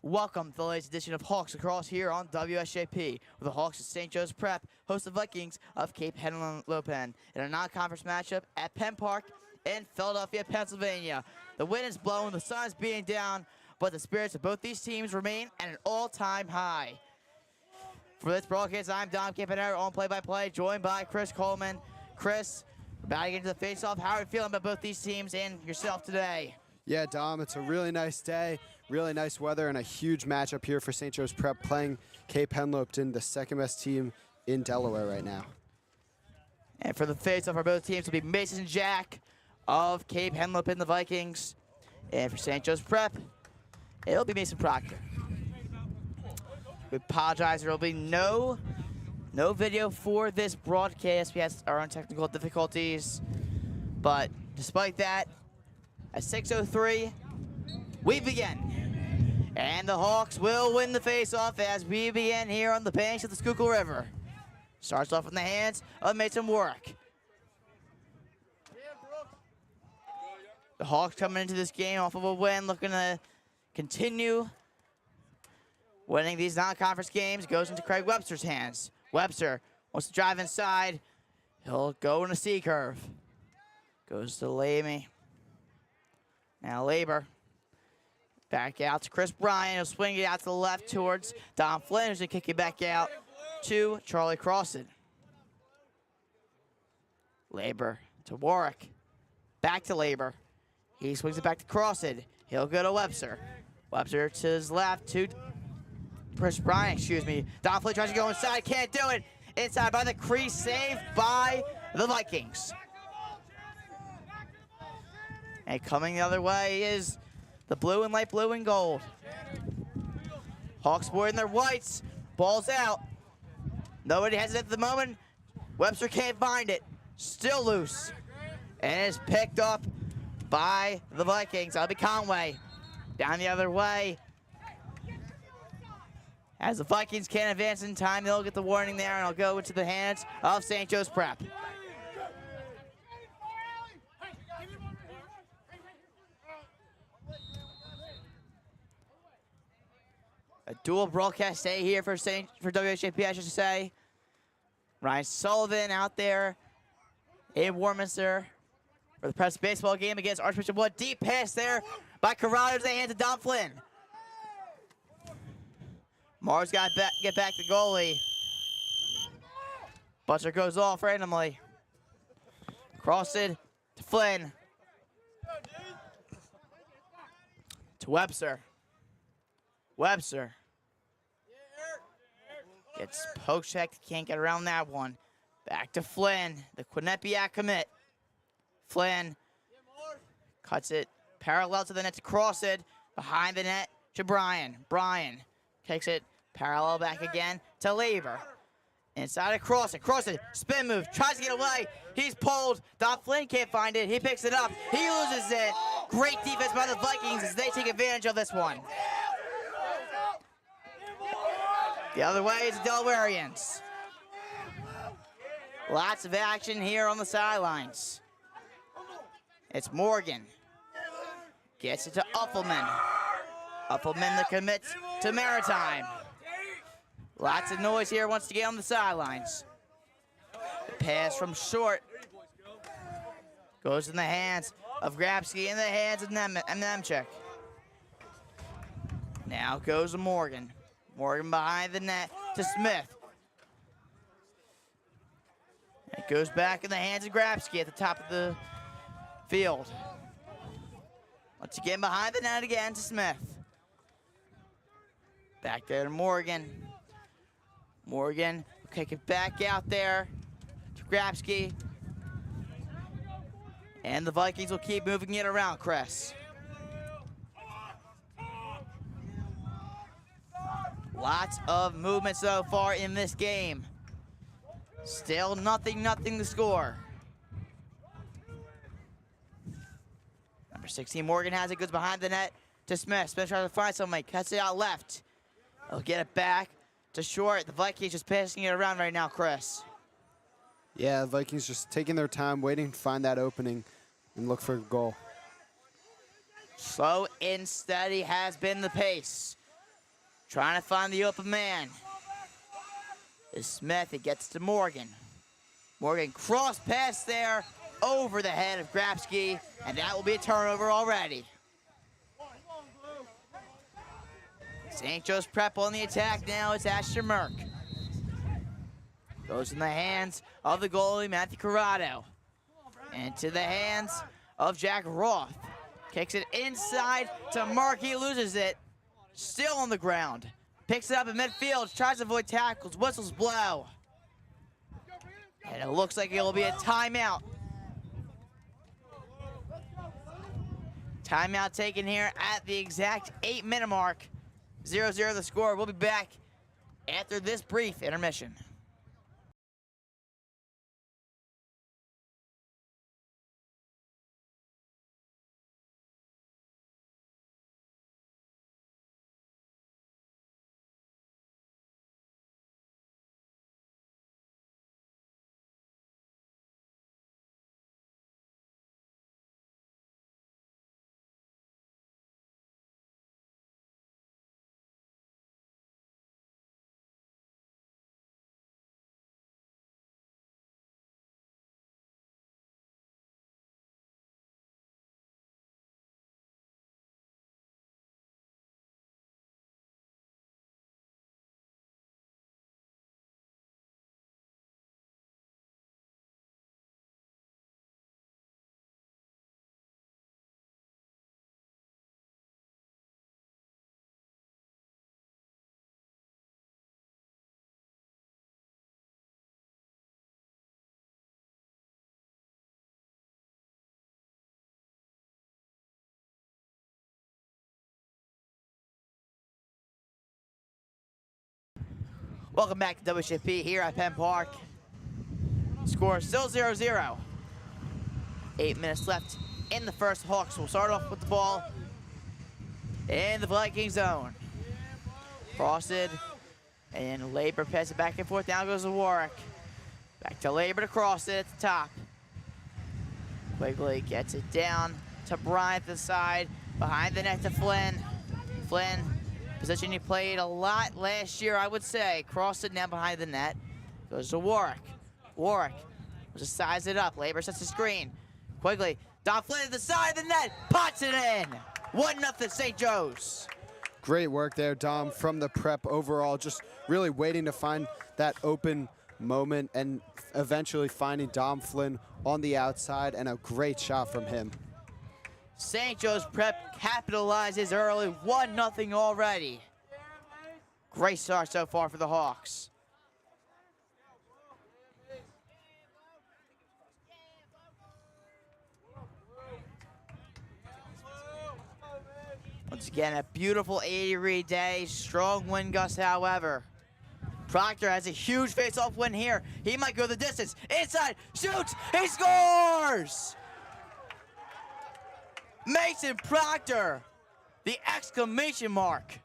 Welcome to the latest edition of Hawks Lacrosse here on WSJP, with the Hawks of St. Joe's Prep host the Vikings of Cape Henlopen in a non-conference matchup at Penn Park in Philadelphia, Pennsylvania. The wind is blowing, the sun is beating down, but the spirits of both these teams remain at an all-time high. For this broadcast, I'm Dom Campanaro on play-by-play, joined by Chris Colman. Chris, we're about to get into the face-off. How are you feeling about both these teams and yourself today? Yeah, Dom, it's a really nice day, really nice weather, and a huge matchup here for St. Joe's Prep playing Cape Henlopen, the second-best team in Delaware right now. And for the face-off for both teams will be Mason Jack of Cape Henlopen, the Vikings. And for St. Joe's Prep, it'll be Mason Proctor. We apologize, there will be no video for this broadcast. We had our own technical difficulties. But despite that, at 6:03, we begin. And the Hawks will win the face-off as we begin here on the banks of the Schuylkill River. Starts off in the hands of Mason Warwick. The Hawks coming into this game off of a win, looking to continue winning these non-conference games. Goes into Craig Webster's hands. Webster wants to drive inside. He'll go in a C-curve. Goes to Lamy. Now Labor. Back out to Chris Bryan. He'll swing it out to the left towards Don Flynn, who's going to kick it back out to Charlie Crossan. Labor to Warwick. Back to Labor. He swings it back to Crossan. He'll go to Webster. Webster to his left to Chris Bryan, excuse me. Don Flynn tries to go inside, can't do it. Inside by the crease, saved by the Vikings. And coming the other way is the blue and light blue and gold. Hawks wearing their whites. Ball's out. Nobody has it at the moment. Webster can't find it. Still loose. And is picked up by the Vikings. That'll be Conway. Down the other way. As the Vikings can't advance in time, they'll get the warning there, and it'll go into the hands of St. Joe's Prep. A dual broadcast day here for WHJP, I should say. Ryan Sullivan out there in Warminster for the Preps baseball game against Archbishop Wood. Deep pass there by Corrado to the hands of Don Flynn. Mars got to get back to goalie. Butcher goes off randomly. Cross it to Flynn. To Webster. Webster gets poke checked, can't get around that one. Back to Flynn, the Quinnipiac commit. Flynn cuts it parallel to the net to Crossan, behind the net to Bryan. Bryan takes it parallel back again to Labor. Inside of Crossan. Crossan, spin move, tries to get away. He's pulled. Don Flynn can't find it. He picks it up. He loses it. Great defense by the Vikings as they take advantage of this one. The other way is the Delawareans. Lots of action here on the sidelines. It's Morgan. Gets it to Uffelman. Uffelman the commits to Maritime. Lots of noise here once again on the sidelines. The pass from short goes in the hands of Grabsky, in the hands of Nemchek. Now goes to Morgan. Morgan behind the net to Smith. It goes back in the hands of Grabsky at the top of the field. Once again behind the net again to Smith. Back there to Morgan. Morgan will kick it back out there to Grabsky. And the Vikings will keep moving it around, Chris. Lots of movement so far in this game. Still nothing to score. Number 16, Morgan has it, goes behind the net to Smith. Smith tries to find somebody, cuts it out left. He'll get it back to short. The Vikings just passing it around right now, Chris. Yeah, the Vikings just taking their time, waiting to find that opening and look for a goal. Slow and steady has been the pace Trying to find the open man. Is Smith. It gets to Morgan. Morgan cross pass there over the head of Grabsky, and that will be a turnover already. St. Joe's Prep on the attack now. It's Asher Merck. Goes in the hands of the goalie, Matthew Corrado. Into the hands of Jack Roth. Kicks it inside to Merck. He loses it. Still on the ground. Picks it up in midfield. Tries to avoid tackles. Whistles blow. And it looks like it will be a timeout. Timeout taken here at the exact 8-minute mark. 0-0 the score. We'll be back after this brief intermission. Welcome back to WSHP here at Penn Park. Score still 0-0. 8 minutes left in the first. Hawks will start off with the ball in the Viking zone. Frosted and Labor pass it back and forth. Down goes to Warwick. Back to Labor to cross it at the top. Quigley gets it down to Bryant at the side. Behind the net to Flynn. Flynn, position he played a lot last year, I would say. Crossed it now behind the net. Goes to Warwick. Warwick just size it up. Labor sets the screen. Quigley, Don Flynn at the side of the net. Pots it in. 1-0 St. Joe's. Great work there, Dom, from the Prep overall. Just really waiting to find that open moment and eventually finding Dom Flynn on the outside, and a great shot from him. St. Joe's Prep capitalizes early, 1-0 already. Great start so far for the Hawks. Once again, a beautiful 80-degree day, strong wind gusts, however. Proctor has a huge face-off win here. He might go the distance. Inside, shoots, he scores! Mason Proctor, the exclamation mark.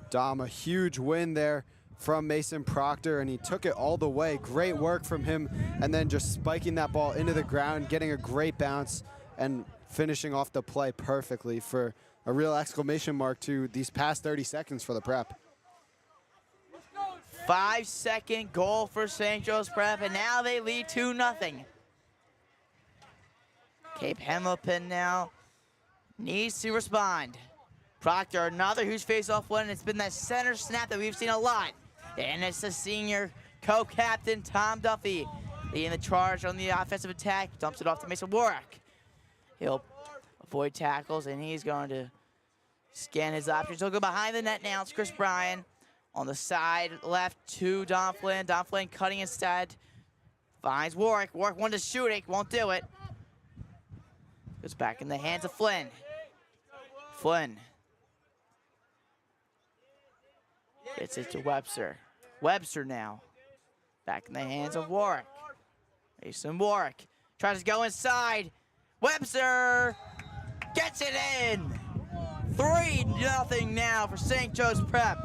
Dom, a huge win there from Mason Proctor, and he took it all the way. Great work from him, and then just spiking that ball into the ground, getting a great bounce, and finishing off the play perfectly for a real exclamation mark to these past 30 seconds for the Prep. 5-second goal for St. Joe's Prep, and now they lead 2-0. Cape Henlopen now needs to respond. Proctor, another huge face-off win. It's been that center snap that we've seen a lot. And it's the senior co-captain, Tom Duffy, leading the charge on the offensive attack. Dumps it off to Mason Warwick. He'll avoid tackles, and he's going to scan his options. He'll go behind the net now. It's Chris Bryan on the side left to Don Flynn. Don Flynn cutting instead. Finds Warwick. Warwick wanted to shoot it. Won't do it. Goes back in the hands of Flynn. Flynn gets it to Webster. Webster now back in the hands of Warwick. Mason Warwick tries to go inside. Webster gets it in. 3-0 now for St. Joe's Prep.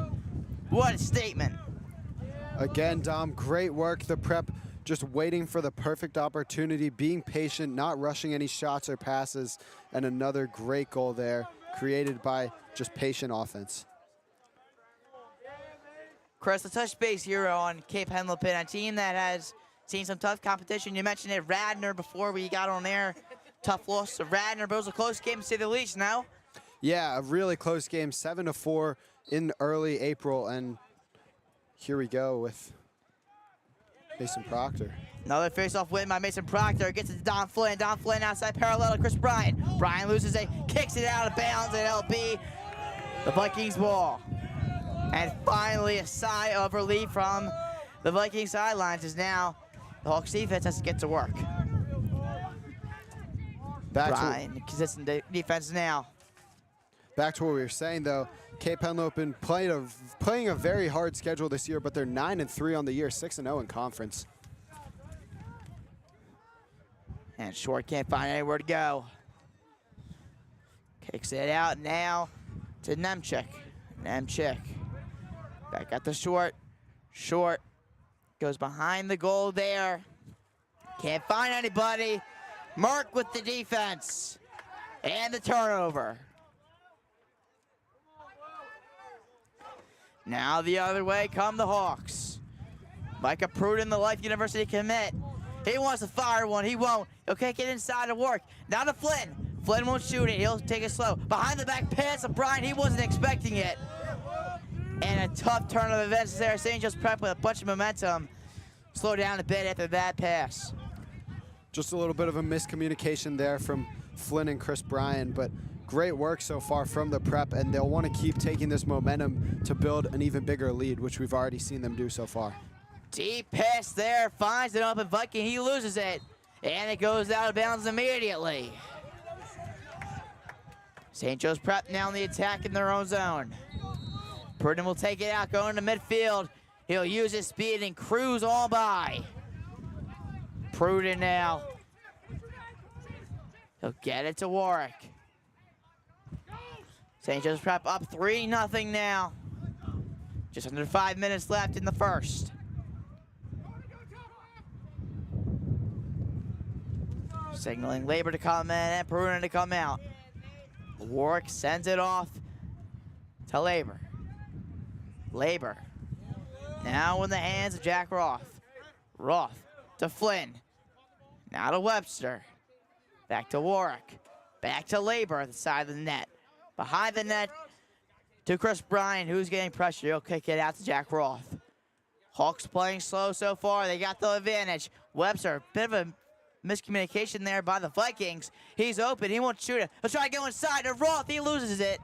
What a statement. Again, Dom, great work. The Prep just waiting for the perfect opportunity, being patient, not rushing any shots or passes, and another great goal there. created by just patient offense. Chris, let's touch base here on Cape Henlopen, a team that has seen some tough competition. You mentioned it, Radnor, before we got on air. Tough loss to Radnor, but it was a close game to say the least, no? Yeah, a really close game, 7-4 in early April, and here we go with Mason Proctor. Another face-off win by Mason Proctor. Gets it to Don Flynn. Don Flynn outside parallel to Chris Bryant. Bryant loses it, kicks it out of bounds, and it'll be the Vikings ball. And finally, a sigh of relief from the Vikings sidelines as now the Hawks defense has to get to work. Bryant, consistent defense now. Back to what we were saying, though, Cape Henlopen playing a very hard schedule this year, but they're 9-3 on the year, 6-0 in conference. And Short can't find anywhere to go. Kicks it out now to Nemchik. Nemchik back at the Short. Short goes behind the goal there. Can't find anybody. Mark with the defense and the turnover. Now the other way come the Hawks. Micah Pruden, the Life University commit. He wants to fire one, he won't. He'll kick it inside to work. Now to Flynn. Flynn won't shoot it, he'll take it slow. Behind the back pass of Bryant, he wasn't expecting it. And a tough turn of events there. St. Joe's Prep with a bunch of momentum. Slow down a bit after that pass. Just a little bit of a miscommunication there from Flynn and Chris Bryant, but great work so far from the Prep, and they'll want to keep taking this momentum to build an even bigger lead, which we've already seen them do so far. Deep pass there, finds an open Viking, he loses it, and it goes out of bounds immediately. St. Joe's Prep now in the attack in their own zone. Pruden will take it out, going to midfield. He'll use his speed and cruise all by. Pruden now. He'll get it to Warwick. St. Joe's Prep up 3-0 now. Just under 5 minutes left in the first. Signaling Labor to come in and Pruden to come out. Warwick sends it off to Labor. Labor now in the hands of Jack Roth. Roth to Flynn. Now to Webster. Back to Warwick. Back to Labor at the side of the net. Behind the net to Chris Bryant, who's getting pressure. He'll kick it out to Jack Roth. Hawks playing slow so far. They got the advantage. Webster, bit of a miscommunication there by the Vikings. He's open. He won't shoot it. He'll try to go inside to Roth. He loses it.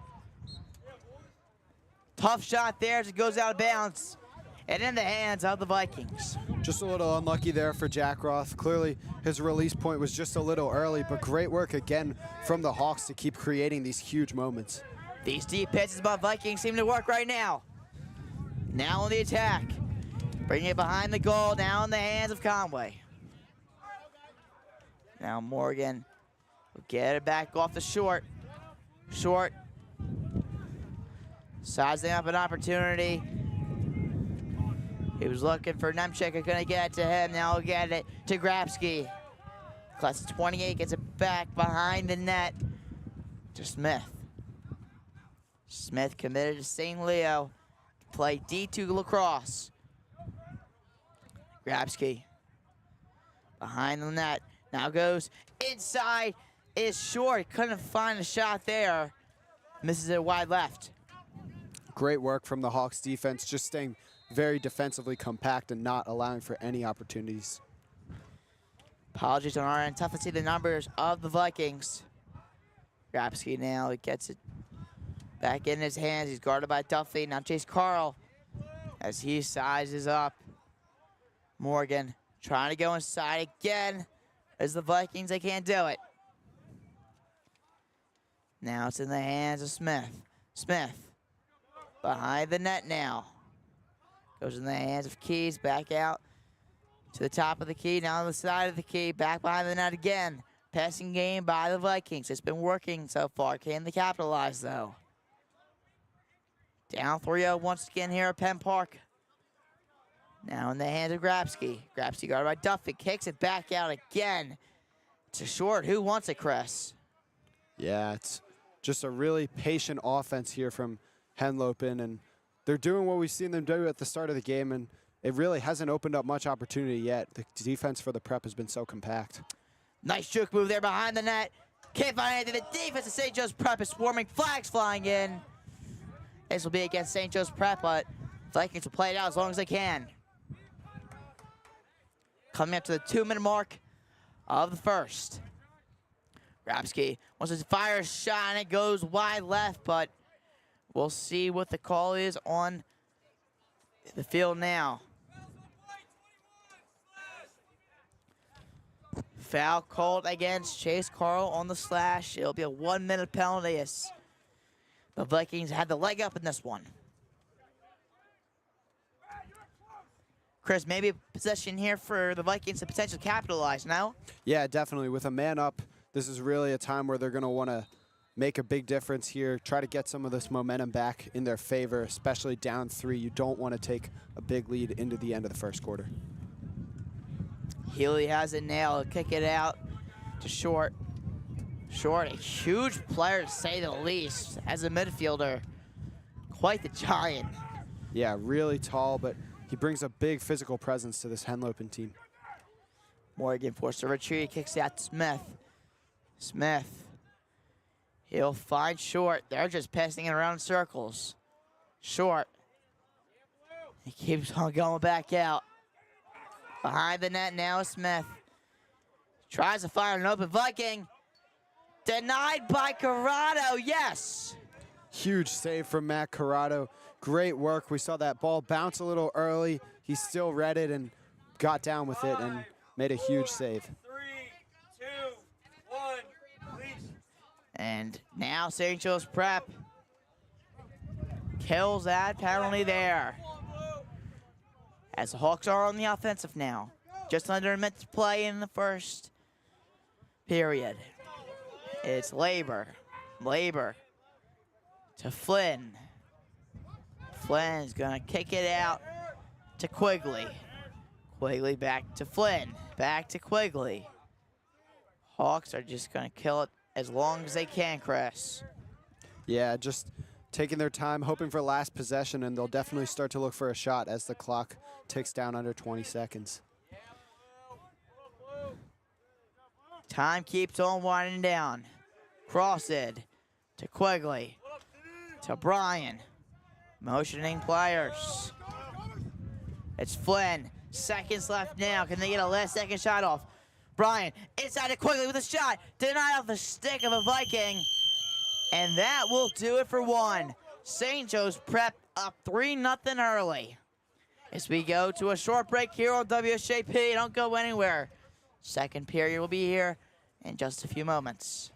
Tough shot there as it goes out of bounds and in the hands of the Vikings. Just a little unlucky there for Jack Roth. Clearly, his release point was just a little early, but great work again from the Hawks to keep creating these huge moments. These deep passes by Vikings seem to work right now. Now on the attack. Bringing it behind the goal, now in the hands of Conway. Now Morgan will get it back off the Short. Short. Sizing up an opportunity. He was looking for Nemchik, couldn't get it to him. Now he'll get it to Grabsky. Class of 28 gets it back behind the net to Smith. Smith committed to St. Leo to play D2 Lacrosse. Grabsky behind the net. Now goes inside, is Short. Couldn't find a shot there. Misses it wide left. Great work from the Hawks defense, just staying very defensively compact and not allowing for any opportunities. Apologies on our end. Tough to see the numbers of the Vikings. Grabsky now, he gets it back in his hands. He's guarded by Duffy. Now Chase Carl as he sizes up. Morgan trying to go inside again. As the Vikings, they can't do it. Now it's in the hands of Smith. Smith behind the net now. Goes in the hands of Keys, back out to the top of the key, now on the side of the key, back behind the net again. Passing game by the Vikings. It's been working so far. Can they capitalize, though? Down 3-0 once again here at Penn Park. Now in the hands of Grabsky. Grabsky guarded by Duffy. Kicks it back out again to Short. Who wants it, Chris? Yeah, it's just a really patient offense here from Henlopen, and they're doing what we've seen them do at the start of the game, and it really hasn't opened up much opportunity yet. The defense for the Prep has been so compact. Nice juke move there behind the net. Can't find anything. The defense of St. Joe's Prep is swarming. Flags flying in. This will be against St. Joe's Prep, but Vikings will play it out as long as they can. Coming up to the 2-minute mark of the first. Rapsky wants to fire a shot, and it goes wide left, but we'll see what the call is on the field now. Foul called against Chase Carl on the slash. It'll be a 1-minute penalty as the Vikings had the leg up in this one. Chris, maybe a possession here for the Vikings to potentially capitalize now? Yeah, definitely. With a man up, this is really a time where they're going to want to make a big difference here, try to get some of this momentum back in their favor, especially down 3. You don't want to take a big lead into the end of the first quarter. Healy has it now. He'll kick it out to Short. Short, a huge player to say the least, as a midfielder. Quite the giant. Yeah, really tall, but he brings a big physical presence to this Henlopen team. Morgan forced a retreat, kicks out to Smith. Smith, he'll find Short. They're just passing it around in circles. Short, he keeps on going back out. Behind the net now is Smith. Tries to fire an open Viking. Denied by Corrado, yes. Huge save from Matt Corrado. Great work. We saw that ball bounce a little early. He still read it and got down with it and made a huge save. 3, 2, 1, please. And now St. Joe's Prep kills that penalty there. As the Hawks are on the offensive now. Just under a minute to play in the first period. It's Labor. Labor to Flynn. Flynn's gonna kick it out to Quigley. Quigley back to Flynn. Back to Quigley. Hawks are just gonna kill it as long as they can, Chris. Yeah, just taking their time, hoping for last possession, and they'll definitely start to look for a shot as the clock ticks down under 20 seconds. Time keeps on winding down. Cross it to Quigley. To Bryan. Motioning players. It's Flynn. Seconds left now. Can they get a last second shot off? Bryan inside to Quigley with a shot. Denied off the stick of a Viking. And that will do it for one. St. Joe's Prep up 3-0 early. As we go to a short break here on WSJP. Don't go anywhere. Second period will be here in just a few moments.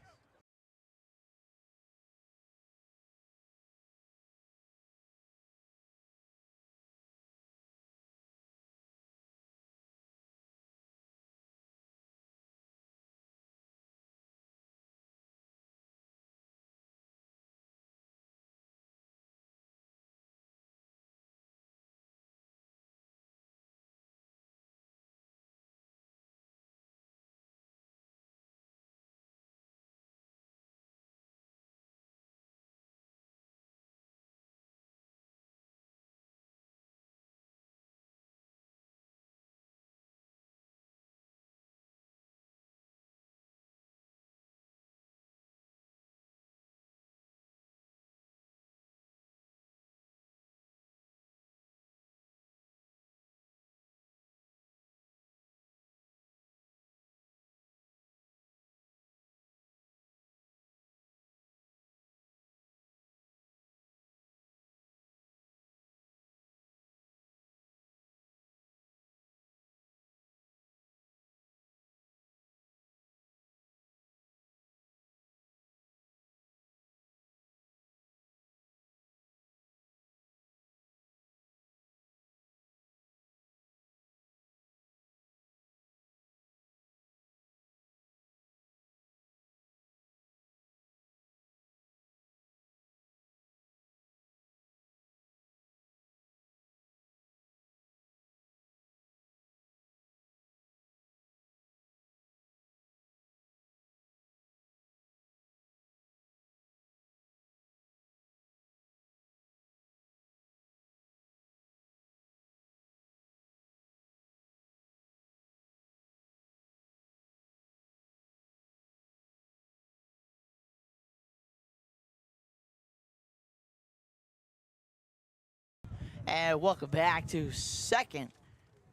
And welcome back to second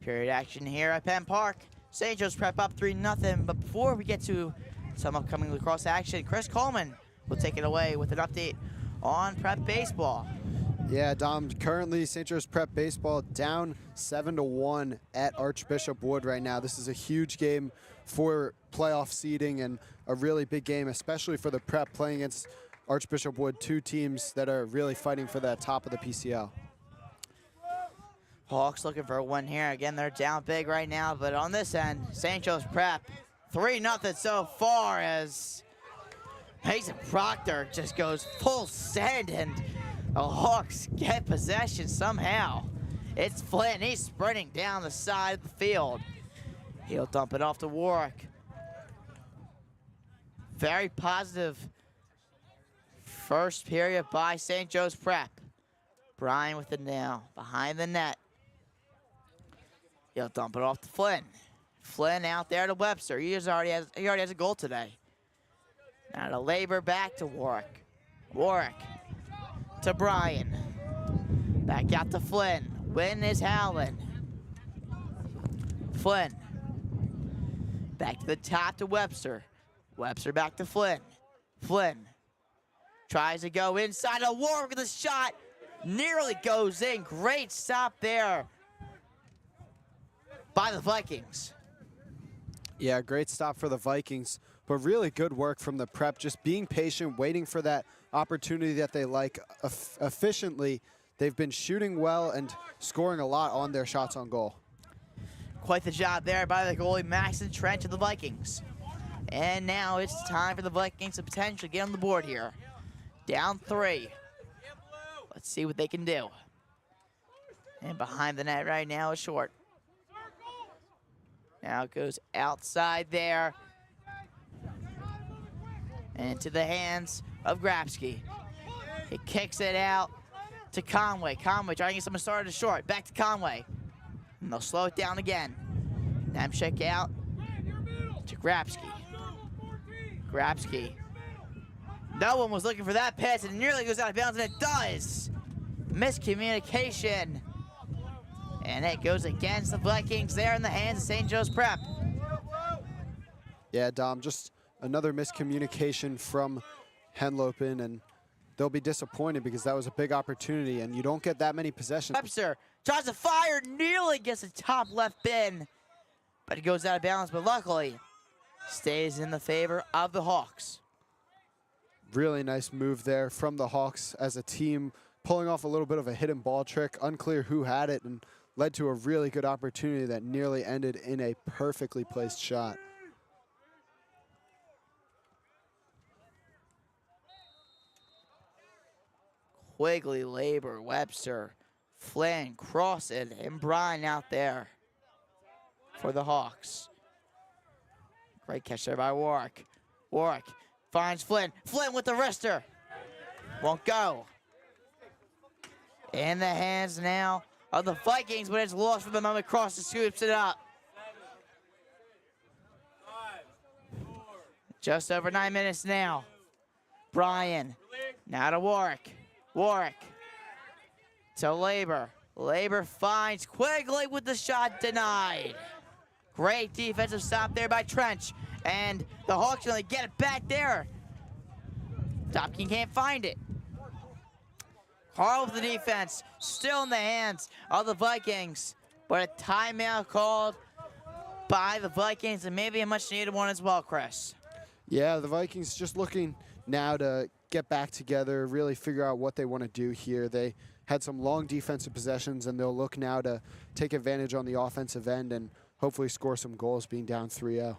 period action here at Penn Park. St. Joe's Prep up 3-0. But before we get to some upcoming lacrosse action, Chris Colman will take it away with an update on Prep baseball. Yeah, Dom, currently St. Joe's Prep baseball down 7-1 at Archbishop Wood right now. This is a huge game for playoff seeding and a really big game, especially for the Prep playing against Archbishop Wood, two teams that are really fighting for that top of the PCL. Hawks looking for a win here. Again, they're down big right now, but on this end, St. Joe's Prep 3-0 so far as Mason Proctor just goes full send and the Hawks get possession somehow. It's Flynn, he's sprinting down the side of the field. He'll dump it off to Warwick. Very positive first period by St. Joe's Prep. Brian with it now, behind the net. He'll dump it off to Flynn. Flynn out there to Webster. He already has a goal today. Now to Labor, back to Warwick. Warwick to Brian. Back out to Flynn. Win is Howland. Flynn. Back to the top to Webster. Webster back to Flynn. Flynn tries to go inside of Warwick with a shot. Nearly goes in. Great stop there by the Vikings. Yeah, great stop for the Vikings, but really good work from the Prep, just being patient, waiting for that opportunity that they like efficiently. They've been shooting well and scoring a lot on their shots on goal. Quite the job there by the goalie, Maxon Trench of the Vikings. And now it's time for the Vikings to potentially get on the board here. Down 3. Let's see what they can do. And behind the net right now is Short. Now it goes outside there. And into the hands of Grabsky. He kicks it out to Conway. Conway trying to get someone started to Short. Back to Conway. And they'll slow it down again. Nemchek out to Grabsky. Grabsky. No one was looking for that pass, and it nearly goes out of bounds, and it does. Miscommunication. And it goes against the Vikings there in the hands of St. Joe's Prep. Yeah, Dom, just another miscommunication from Henlopen, and they'll be disappointed because that was a big opportunity, and you don't get that many possessions. Webster tries to fire, nearly gets the top left bin, but it goes out of bounds, but luckily stays in the favor of the Hawks. Really nice move there from the Hawks as a team, pulling off a little bit of a hidden ball trick, unclear who had it, and led to a really good opportunity that nearly ended in a perfectly placed shot. Quigley, Labor, Webster, Flynn, Crossan, and Bryan out there for the Hawks. Great catch there by Warwick. Warwick finds Flynn. Flynn with the wrister. Won't go. In the hands now of the Vikings, but it's lost for the moment. Crossan scoops it up. Just over 9 minutes now. Bryan, now to Warwick. Warwick to Labor. Labor finds Quigley with the shot denied. Great defensive stop there by Trench. And the Hawks going to get it back there. Topkin can't find it. Carl with the defense. Still in the hands of the Vikings. But a timeout called by the Vikings, and maybe a much needed one as well, Chris. Yeah, the Vikings just looking now to get back together, really figure out what they want to do here. They had some long defensive possessions, and they'll look now to take advantage on the offensive end and hopefully score some goals, being down 3-0.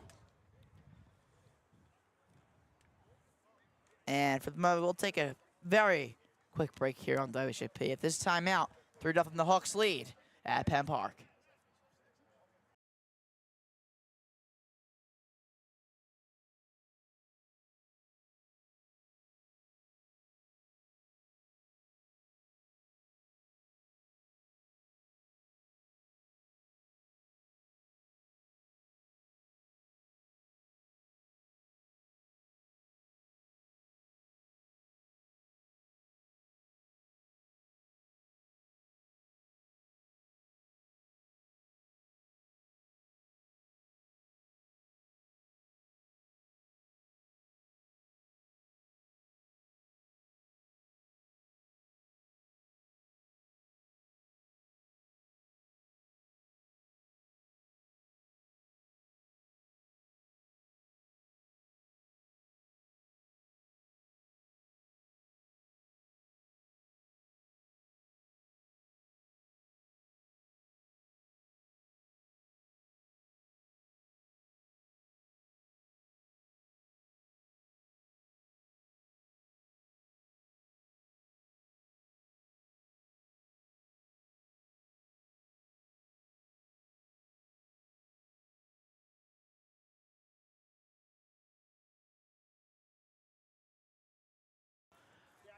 And for the moment, we'll take a very quick break here on WHP. At this timeout, 3-0 the Hawks lead at Penn Park.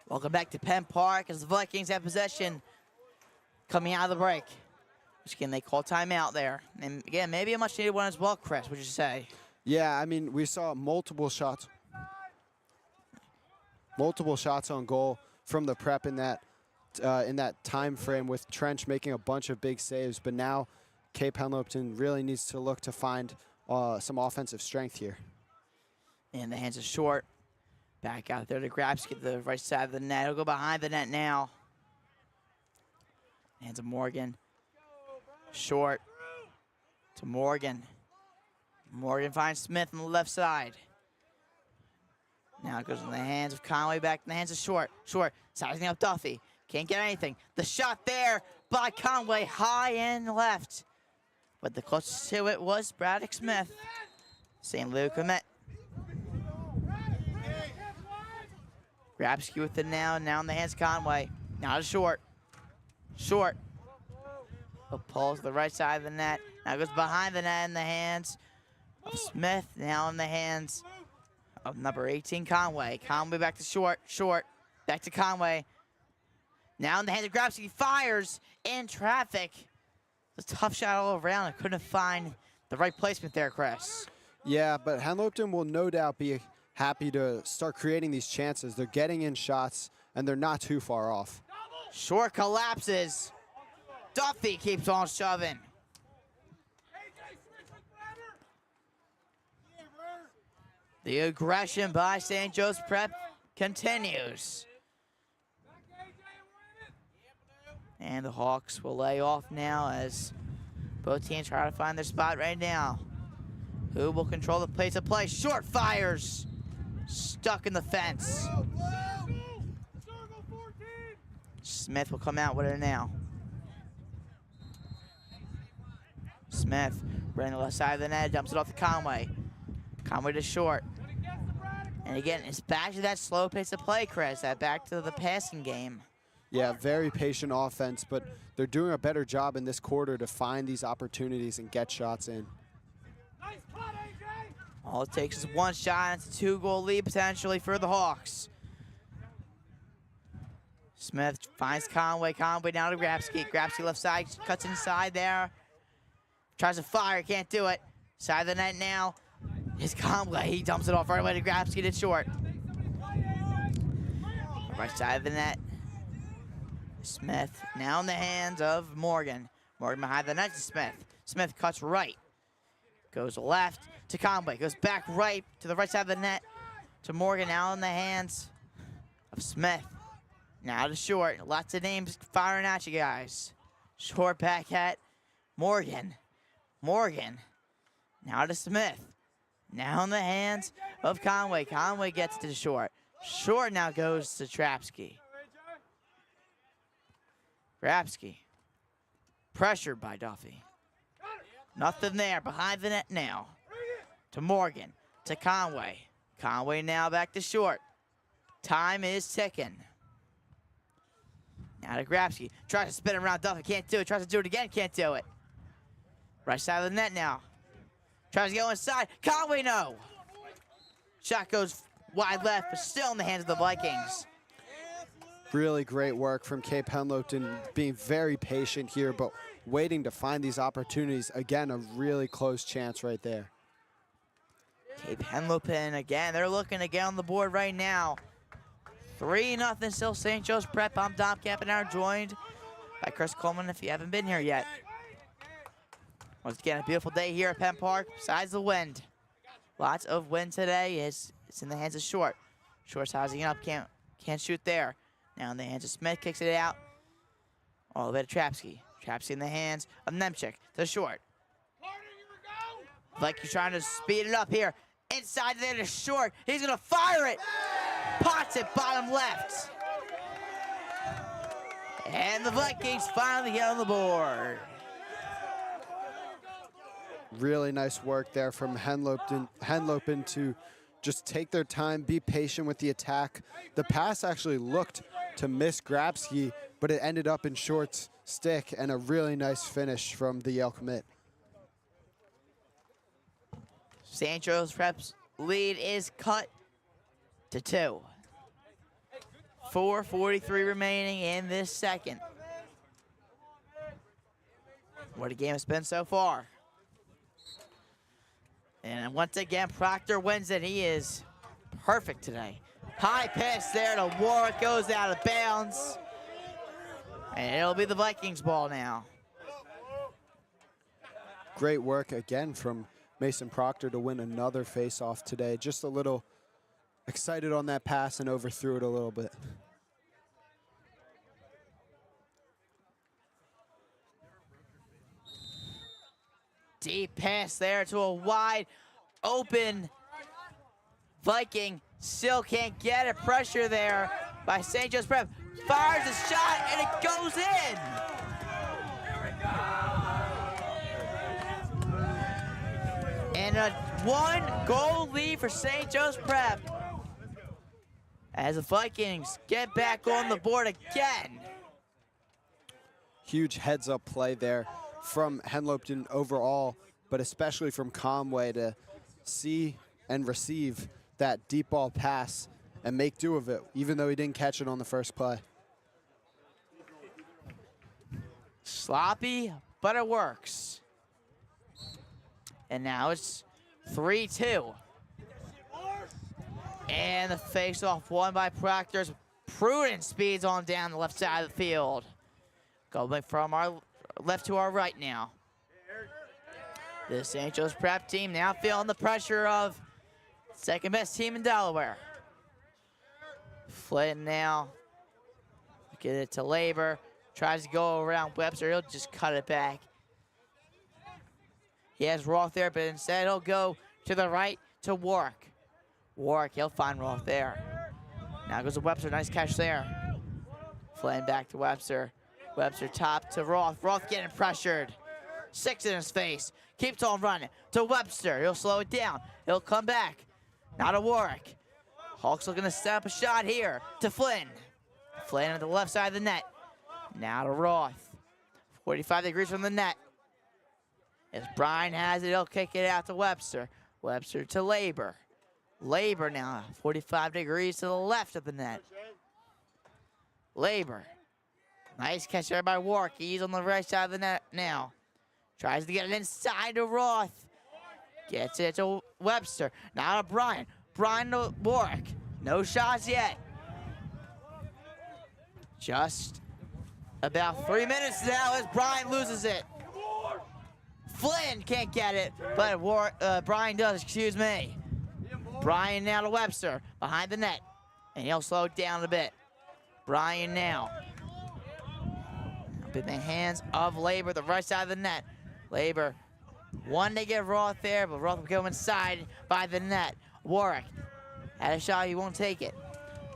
Welcome back to Penn Park as the Vikings have possession coming out of the break. Which again, they call timeout there. And again, maybe a much needed one as well, Chris, would you say? Yeah, I mean, we saw multiple shots on goal from the Prep in that time frame, with Trench making a bunch of big saves. But now Cape Henlopen really needs to look to find some offensive strength here. And the hands are short. Back out there to Grabski to the right side of the net. He'll go behind the net now. Hands of Morgan. Short to Morgan. Morgan finds Smith on the left side. Now it goes in the hands of Conway, back in the hands of Short. Short sizing up Duffy. Can't get anything. The shot there by Conway, high and left. But the closest to it was Braddock Smith. St. Louis commit. Grabski with it now in the hands of Conway. Now to Short. Short. A pull to the right side of the net. Now goes behind the net in the hands of Smith. Now in the hands of number 18, Conway. Conway back to Short. Short. Back to Conway. Now in the hands of Grabski. He fires in traffic. It's a tough shot all around. I couldn't find the right placement there, Chris. Yeah, but Henlopen will no doubt be happy to start creating these chances. They're getting in shots, and they're not too far off. Short collapses. Duffy keeps on shoving. The aggression by St. Joe's Prep continues. And the Hawks will lay off now as both teams try to find their spot right now. Who will control the pace of play? Short fires. Stuck in the fence. Smith will come out with it now. Smith running the left side of the net, dumps it off to Conway. Conway to Short. And again, it's back to that slow pace of play, Chris. That back to the passing game. Yeah, very patient offense, but they're doing a better job in this quarter to find these opportunities and get shots in. All it takes is one shot, and it's a 2-goal lead potentially for the Hawks. Smith finds Conway. Conway down to Grabski. Grabski left side, cuts inside there. Tries to fire, can't do it. Side of the net now is Conway. He dumps it off right away to Grabski to Short. Right side of the net. Smith now in the hands of Morgan. Morgan behind the net to Smith. Smith cuts right. Goes left to Conway. Goes back right to the right side of the net to Morgan. Now in the hands of Smith. Now to Short. Lots of names firing at you guys. Short back at Morgan. Morgan. Now to Smith. Now in the hands of Conway. Conway gets to Short. Short now goes to Trapsky. Grabski. Pressured by Duffy. Nothing there. Behind the net now. To Morgan. To Conway. Conway now back to Short. Time is ticking. Now to Grabski. Tries to spin around Duffy. Can't do it. Tries to do it again. Can't do it. Right side of the net now. Tries to go inside. Conway, no. Shot goes wide left, but still in the hands of the Vikings. Really great work from Cape Henlopen, being very patient here, but waiting to find these opportunities. Again, a really close chance right there. Cape Henlopen again. They're looking to get on the board right now. 3-0 still St. Joe's Prep. I'm Dom Campanaro, joined by Chris Colman if you haven't been here yet. Once again, a beautiful day here at Penn Park, besides the wind. Lots of wind today. It's in the hands of Short. Short's housing up, can't shoot there. Now in the hands of Smith, kicks it out. All the way to Trapsky. Trapsky in the hands of Nemchik to Short. Like he's trying to speed it up here. Inside there to Short. He's gonna fire it. Pots it bottom left. And the Vikings finally get on the board. Really nice work there from Henlopen to just take their time, be patient with the attack. The pass actually looked to miss Grabski, but it ended up in Short's stick, and a really nice finish from the Yale commit. St. Joe's Prep's lead is cut to 2. 4:43 remaining in this second. What a game it's been so far. And once again, Proctor wins it. He is perfect today. High pass there to Warwick, goes out of bounds. And it'll be the Vikings ball now. Great work again from Mason Proctor to win another face-off today. Just a little excited on that pass and overthrew it a little bit. Deep pass there to a wide open Viking. Still can't get it. Pressure there by St. Joe's Prep. Fires a shot and it goes in. And a 1-goal lead for St. Joe's Prep. As the Vikings get back on the board again. Huge heads-up play there from Henlopen overall, but especially from Conway to see and receive that deep ball pass and make do of it, even though he didn't catch it on the first play. Sloppy, but it works. And now it's 3-2. And the face-off won by Proctor's. Prudent speeds on down the left side of the field. Going from our left to our right now. The St. Joe's Prep team now feeling the pressure of second best team in Delaware. Flynn now. Get it to Labor. Tries to go around Webster. He'll just cut it back. He has Roth there, but instead he'll go to the right to Warwick. Warwick, he'll find Roth there. Now goes to Webster. Nice catch there. Flynn back to Webster. Webster top to Roth. Roth getting pressured. 6 in his face. Keeps on running to Webster. He'll slow it down. He'll come back. Now to Warwick. Hawks looking to set up a shot here to Flynn. Flynn at the left side of the net. Now to Roth. 45 degrees from the net. As Brian has it, he'll kick it out to Webster. Webster to Labor. Labor now, 45 degrees to the left of the net. Labor. Nice catch there by Warwick. He's on the right side of the net now. Tries to get it inside to Roth. Gets it to Webster. Now to Brian. Brian to Warwick. No shots yet. Just about 3 minutes now as Brian loses it. Flynn can't get it, but Brian does, excuse me. Brian now to Webster, behind the net, and he'll slow it down a bit. Brian now. Up in the hands of Labor, the right side of the net. Labor, one to get Roth there, but Roth will go inside by the net. Warwick had a shot, he won't take it.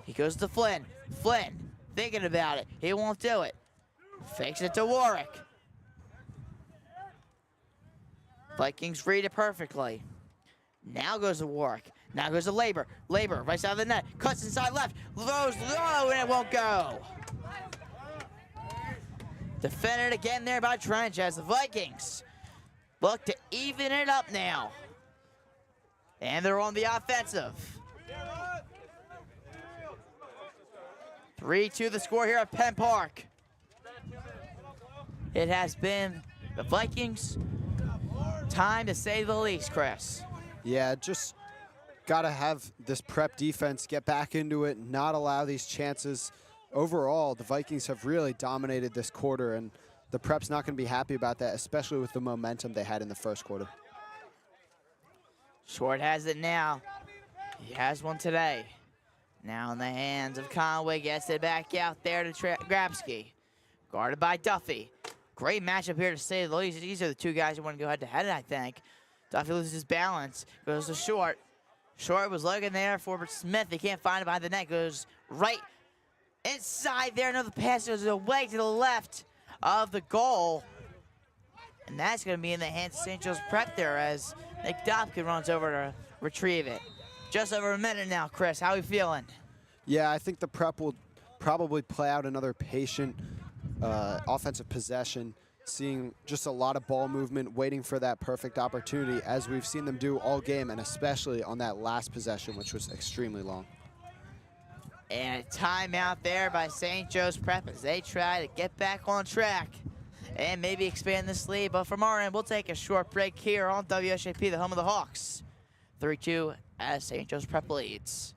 He goes to Flynn. Flynn, thinking about it, he won't do it. Fakes it to Warwick. Vikings read it perfectly. Now goes to Warwick. Now goes to Labor. Labor, right side of the net. Cuts inside left. Throws low, and it won't go. Defended again there by Trench as the Vikings look to even it up now. And they're on the offensive. 3-2 the score here at Penn Park. It has been the Vikings' time to say the least, Chris. Yeah, just got to have this Prep defense get back into it, not allow these chances. Overall, the Vikings have really dominated this quarter, and the Prep's not going to be happy about that, especially with the momentum they had in the first quarter. Short has it now. He has one today. Now in the hands of Conway, gets it back out there to Grabsky. Guarded by Duffy. Great matchup here to say the least. These are the two guys who want to go head-to-head, I think. Duffy loses his balance. Goes to Short. Short was looking there for Smith. He can't find it behind the net. Goes right inside there. Another pass goes away to the left of the goal. And that's going to be in the hands of St. Joe's Prep there as Nick Dobkin runs over to retrieve it. Just over a minute now, Chris. How are you feeling? Yeah, I think the Prep will probably play out another patient offensive possession, seeing just a lot of ball movement, waiting for that perfect opportunity, as we've seen them do all game, and especially on that last possession, which was extremely long. And a timeout there by St. Joe's Prep as they try to get back on track and maybe expand this lead. But from our end, we'll take a short break here on WSJP, the home of the Hawks. 3-2 as St. Joe's Prep leads.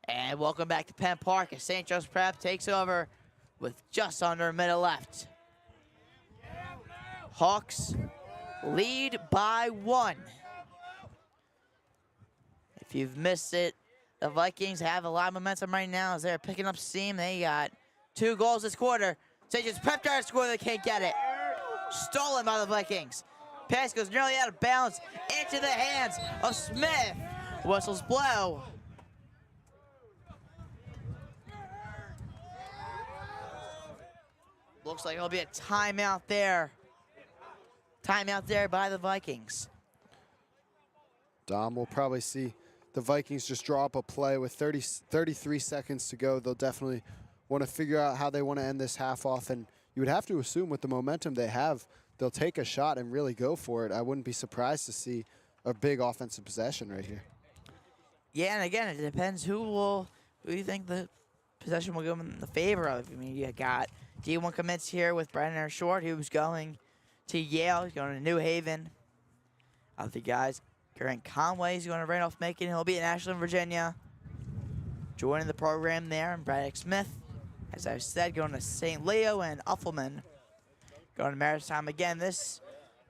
And welcome back to Penn Park as St. Joe's Prep takes over with just under a minute left. Hawks lead by 1. If you've missed it, the Vikings have a lot of momentum right now as they're picking up steam. They got 2 goals this quarter. St. Joe's Prep trying to score, they can't get it. Stolen by the Vikings. Pass goes nearly out of bounds into the hands of Smith. Whistles blow. Looks like it'll be a timeout there. Timeout there by the Vikings. Dom will probably see the Vikings just draw up a play with 33 seconds to go. They'll definitely want to figure out how they want to end this half off. And you would have to assume with the momentum they have, they'll take a shot and really go for it. I wouldn't be surprised to see a big offensive possession right here. Yeah, and again, it depends who you think the possession will go in the favor of. I mean, you got D1 commits here with Brennan Short, who's going to Yale. He's going to New Haven. Other guys, Grant Conway's going to Randolph-Macon. He'll be at Ashland, Virginia. Joining the program there, and Braddock Smith, as I've said, going to St. Leo, and Uffelman going to Maritime. Again, this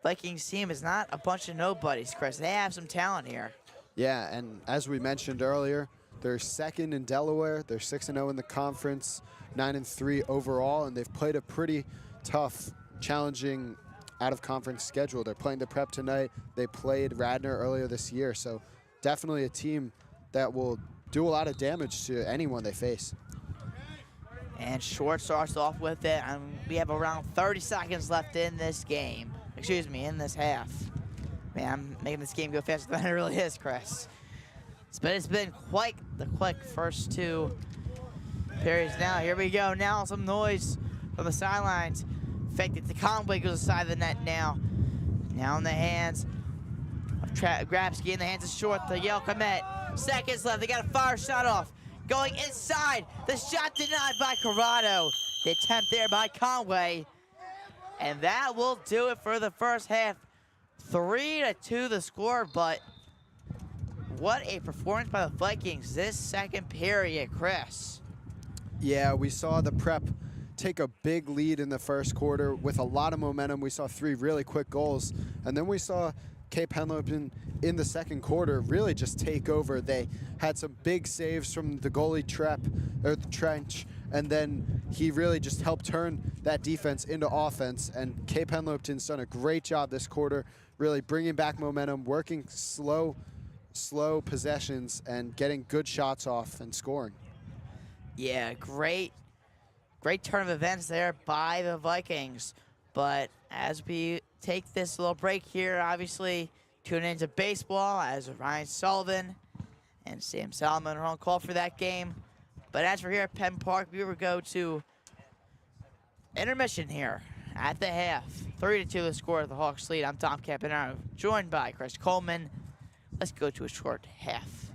Vikings team is not a bunch of nobodies, Chris. They have some talent here. Yeah, and as we mentioned earlier, they're second in Delaware. They're 6-0 in the conference, 9-3 overall, and they've played a pretty tough, challenging out-of-conference schedule. They're playing the Prep tonight. They played Radnor earlier this year, so definitely a team that will do a lot of damage to anyone they face. And Short starts off with it, and we have around 30 seconds left in this game. Excuse me, in this half. Man, I'm making this game go faster than it really is, Chris. But it's been quite the quick first 2 periods now. Here we go. Now some noise from the sidelines. Affected to Conway, goes aside the net now. Now in the hands of Grabsky, in the hands of Short, the Yale commit. Seconds left. They got a fire shot off. Going inside. The shot denied by Corrado. The attempt there by Conway. And that will do it for the first half. 3-2 the score, but what a performance by the Vikings this second period, Chris. Yeah, we saw the Prep take a big lead in the first quarter with a lot of momentum. We saw 3 really quick goals, and then we saw Cape Henlopen in the second quarter really just take over. They had some big saves from the goalie or the trench, and then he really just helped turn that defense into offense. And Cape Henlopen's done a great job this quarter, really bringing back momentum, working slow possessions, and getting good shots off and scoring. Yeah, great turn of events there by the Vikings. But as we take this little break here, obviously tune into baseball as Ryan Sullivan and Sam Solomon are on call for that game. But as for here at Penn Park, we will go to intermission here at the half. 3-2 the score of the Hawks lead. I'm Tom Campanaro, joined by Chris Colman. Let's go to a short half.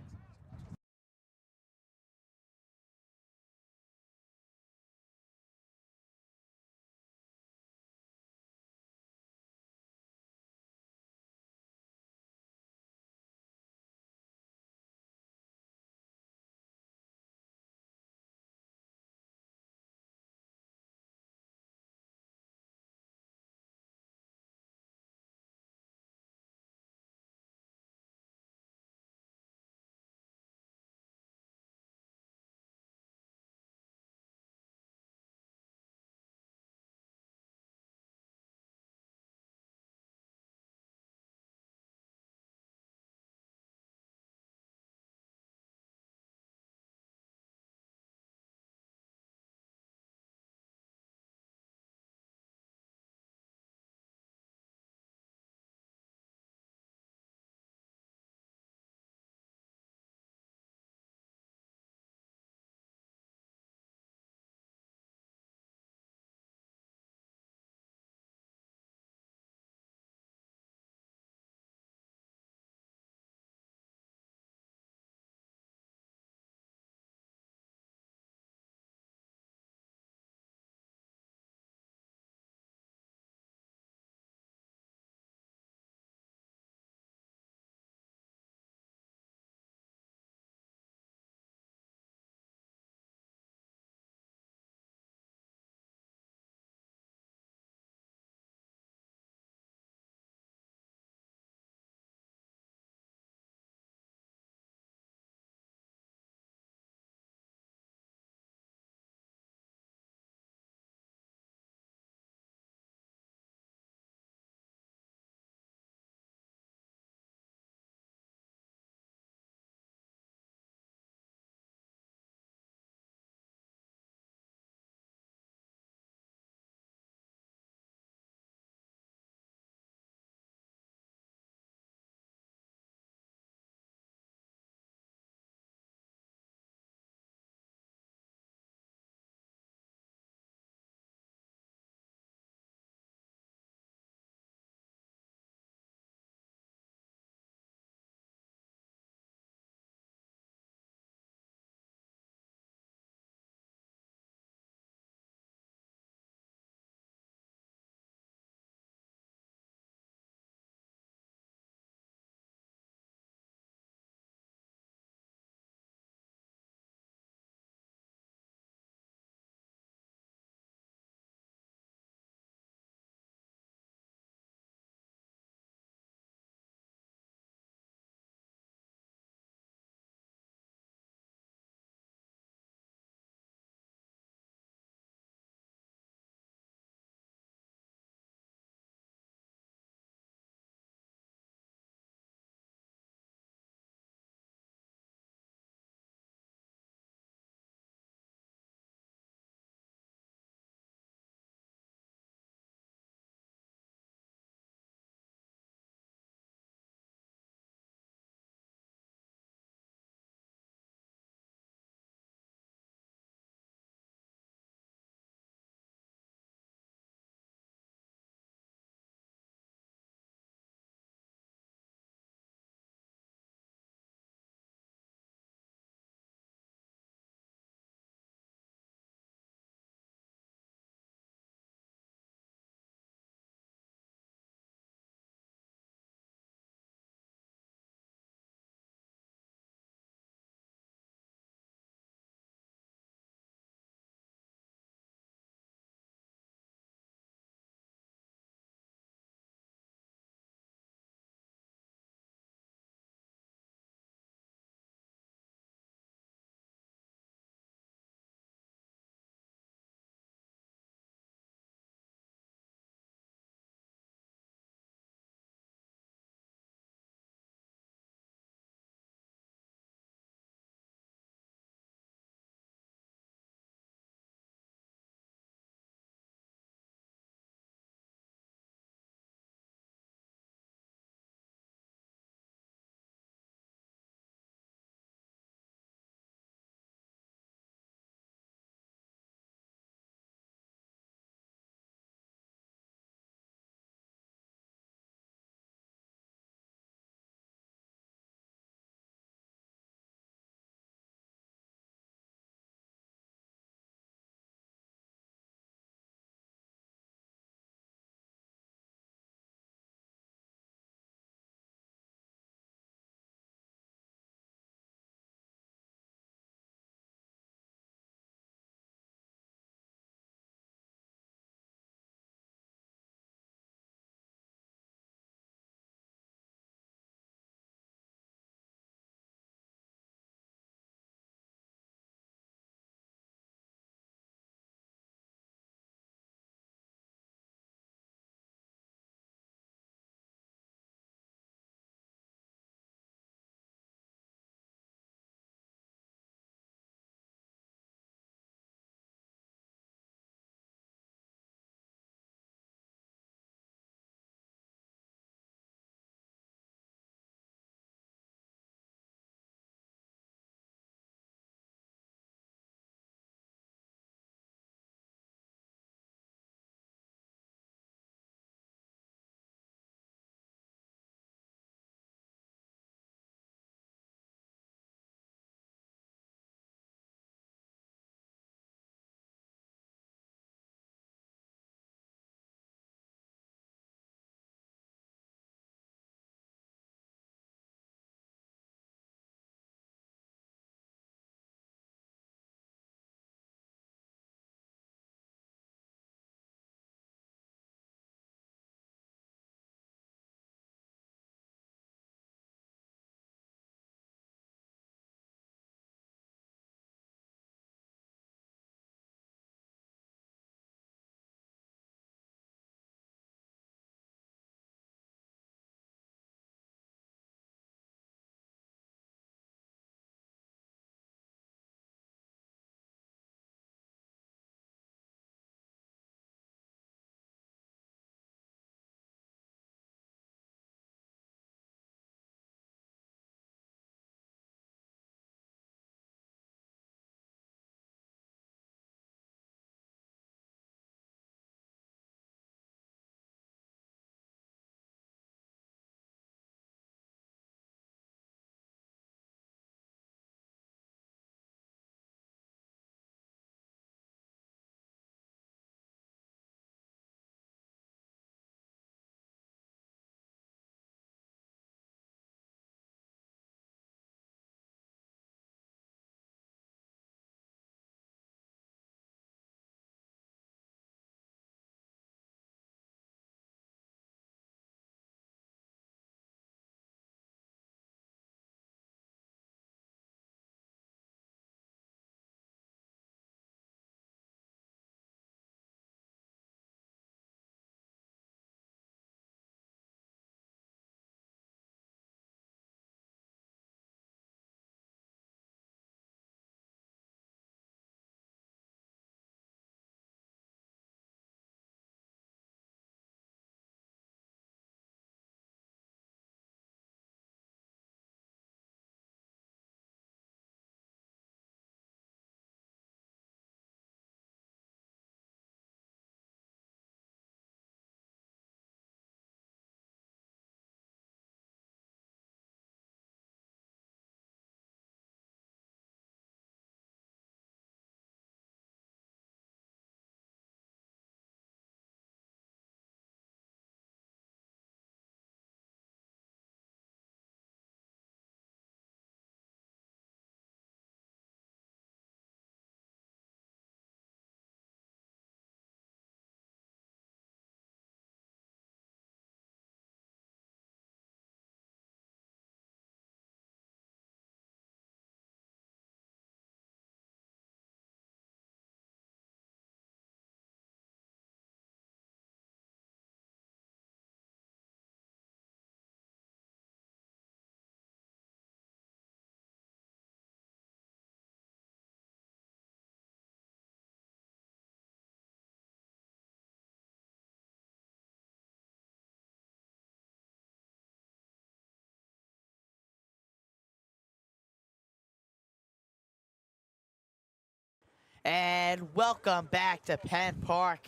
And welcome back to Penn Park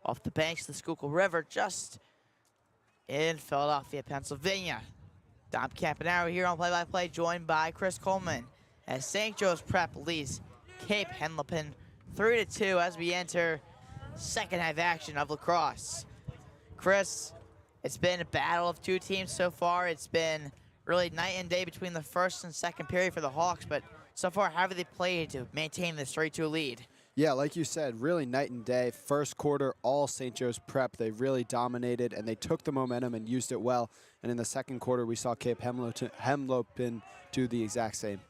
off the banks of the Schuylkill River, just in Philadelphia, Pennsylvania. Dom Campanaro here on play-by-play, joined by Chris Colman as St. Joe's Prep leads Cape Henlopen 3-2 as we enter second half action of lacrosse. Chris, it's been a battle of two teams so far. It's been really night and day between the first and second period for the Hawks, but so far, how have they played to maintain this 3-2 lead? Yeah, like you said, really night and day. First quarter, all St. Joe's Prep. They really dominated, and they took the momentum and used it well. And in the second quarter, we saw Cape Henlopen do the exact same.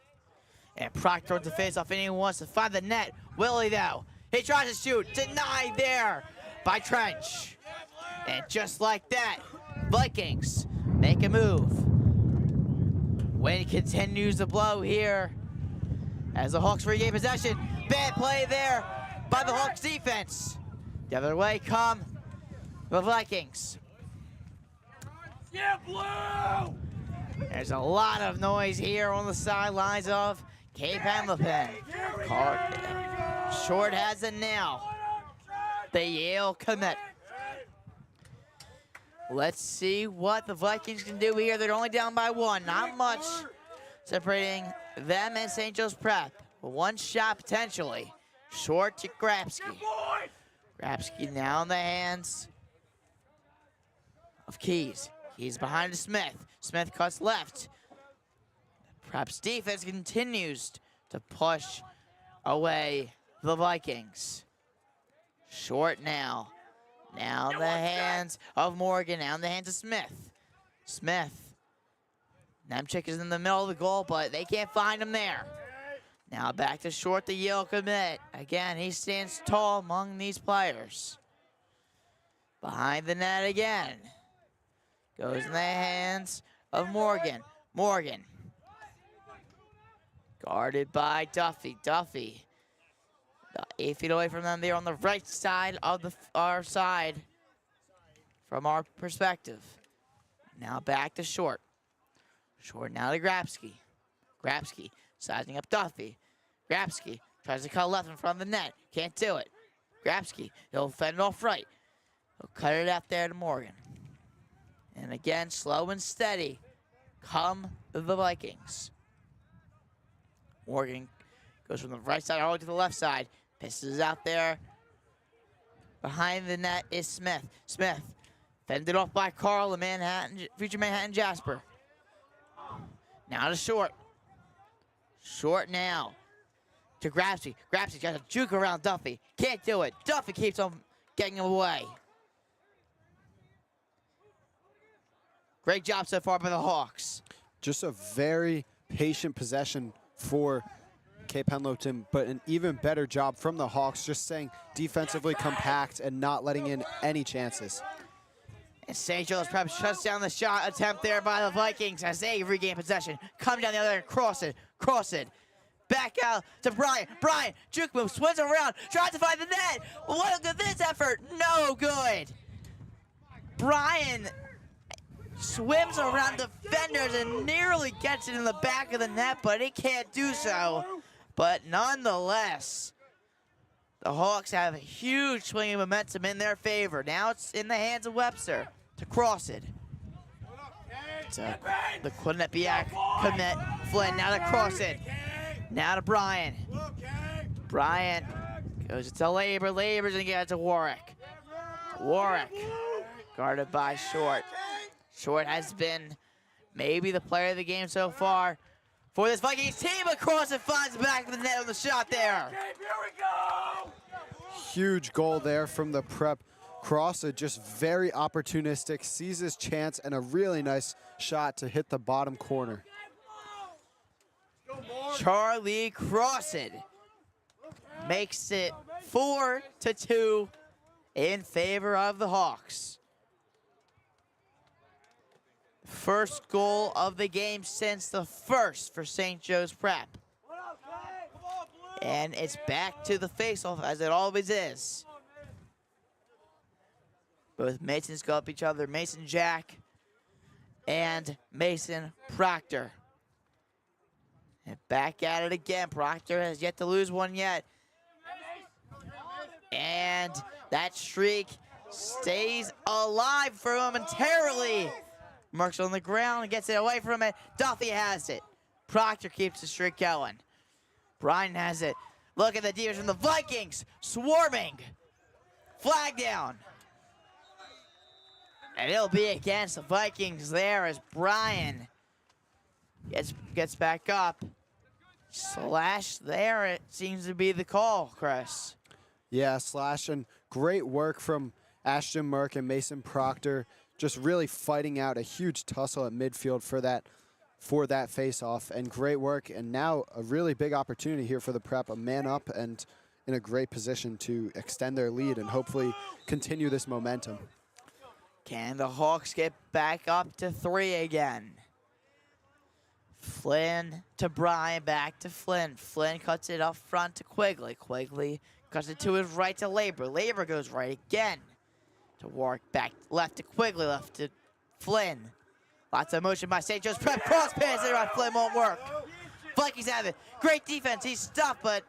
And Proctor with the face-off, and he wants to find the net. Willie, though, he tries to shoot. Denied there by Trench. And just like that, Vikings make a move. Wind continues to blow here as the Hawks regain possession. Bad play there by the Hawks defense. The other way come the Vikings. Yeah, Blue! There's a lot of noise here on the sidelines of Cape Henlopen. Short has it now. The Yale commit. Let's see what the Vikings can do here. They're only down by one. Not much separating them and St. Joe's Prep. One shot potentially. Short to Grabski. Grabski now in the hands of Keys. Keys behind to Smith. Smith cuts left. Prep's defense continues to push away the Vikings. Short now. Now in the hands of Morgan. Now in the hands of Smith. Smith. Nemchik is in the middle of the goal, but they can't find him there. Now back to Short, the Yale commit. Again, he stands tall among these players. Behind the net again. Goes in the hands of Morgan. Morgan. Guarded by Duffy. Duffy. 8 feet away from them. They're on the right side of our side from our perspective. Now back to Short. Short now to Grabski. Grabski sizing up Duffy. Grabski tries to cut left in front of the net. Can't do it. Grabski, he'll fend it off right. He'll cut it out there to Morgan. And again, slow and steady come the Vikings. Morgan goes from the right side all the way to the left side. Pisses out there. Behind the net is Smith. Smith fended off by Carl, the Manhattan, future Manhattan Jasper. Now to Short. Short now to Grabski. Grabski got a juke around Duffy. Can't do it. Duffy keeps on getting him away. Great job so far by the Hawks. Just a very patient possession for Cape Henlopen, but an even better job from the Hawks, just staying defensively compact and not letting in any chances. And St. Joe's Prep shuts down the shot attempt there by the Vikings as they regain possession. Come down the other end, cross it. Back out to Brian. Brian, juke move, swings around, tries to find the net. What a good effort, no good. Brian swims around defenders and nearly gets it in the back of the net, but he can't do so. But nonetheless, the Hawks have a huge swing of momentum in their favor. Now it's in the hands of Webster to cross it. To the Quinnipiac commit. Flynn now to cross it. Now to Brian. Brian goes to Labor. Labor's gonna get it to Warwick. Warwick guarded by Short. Short has been maybe the player of the game so far for this Vikings team. Across it, finds the back of the net on the shot there. Here we go! Huge goal there from the Prep. Crosser just very opportunistic, sees his chance, and a really nice shot to hit the bottom corner. Charlie Crossed makes it 4-2 in favor of the Hawks. First goal of the game since the first for St. Joe's Prep. And it's back to the faceoff as it always is. Both Masons go up each other. Mason Jack and Mason Proctor. And back at it again. Proctor has yet to lose one yet. And that streak stays alive for momentarily. Merck's on the ground and gets it away from it. Duffy has it. Proctor keeps the streak going. Bryan has it. Look at the defense from the Vikings. Swarming. Flag down. And it'll be against the Vikings there as Bryan gets back up. Slash there, it seems to be the call, Chris. Yeah, slash, and great work from Ashton Merck and Mason Proctor, just really fighting out a huge tussle at midfield for that face-off, and great work. And now a really big opportunity here for the Prep, a man up and in a great position to extend their lead and hopefully continue this momentum. Can the Hawks get back up to 3 again? Flynn to Bryan, back to Flynn. Flynn cuts it up front to Quigley. Quigley cuts it to his right to Labor. Labor goes right again to Warwick. Back left to Quigley, left to Flynn. Lots of motion by St. Joe's Prep. Cross pass there by Flynn won't work. Vikings have it. Great defense. He's stuffed, but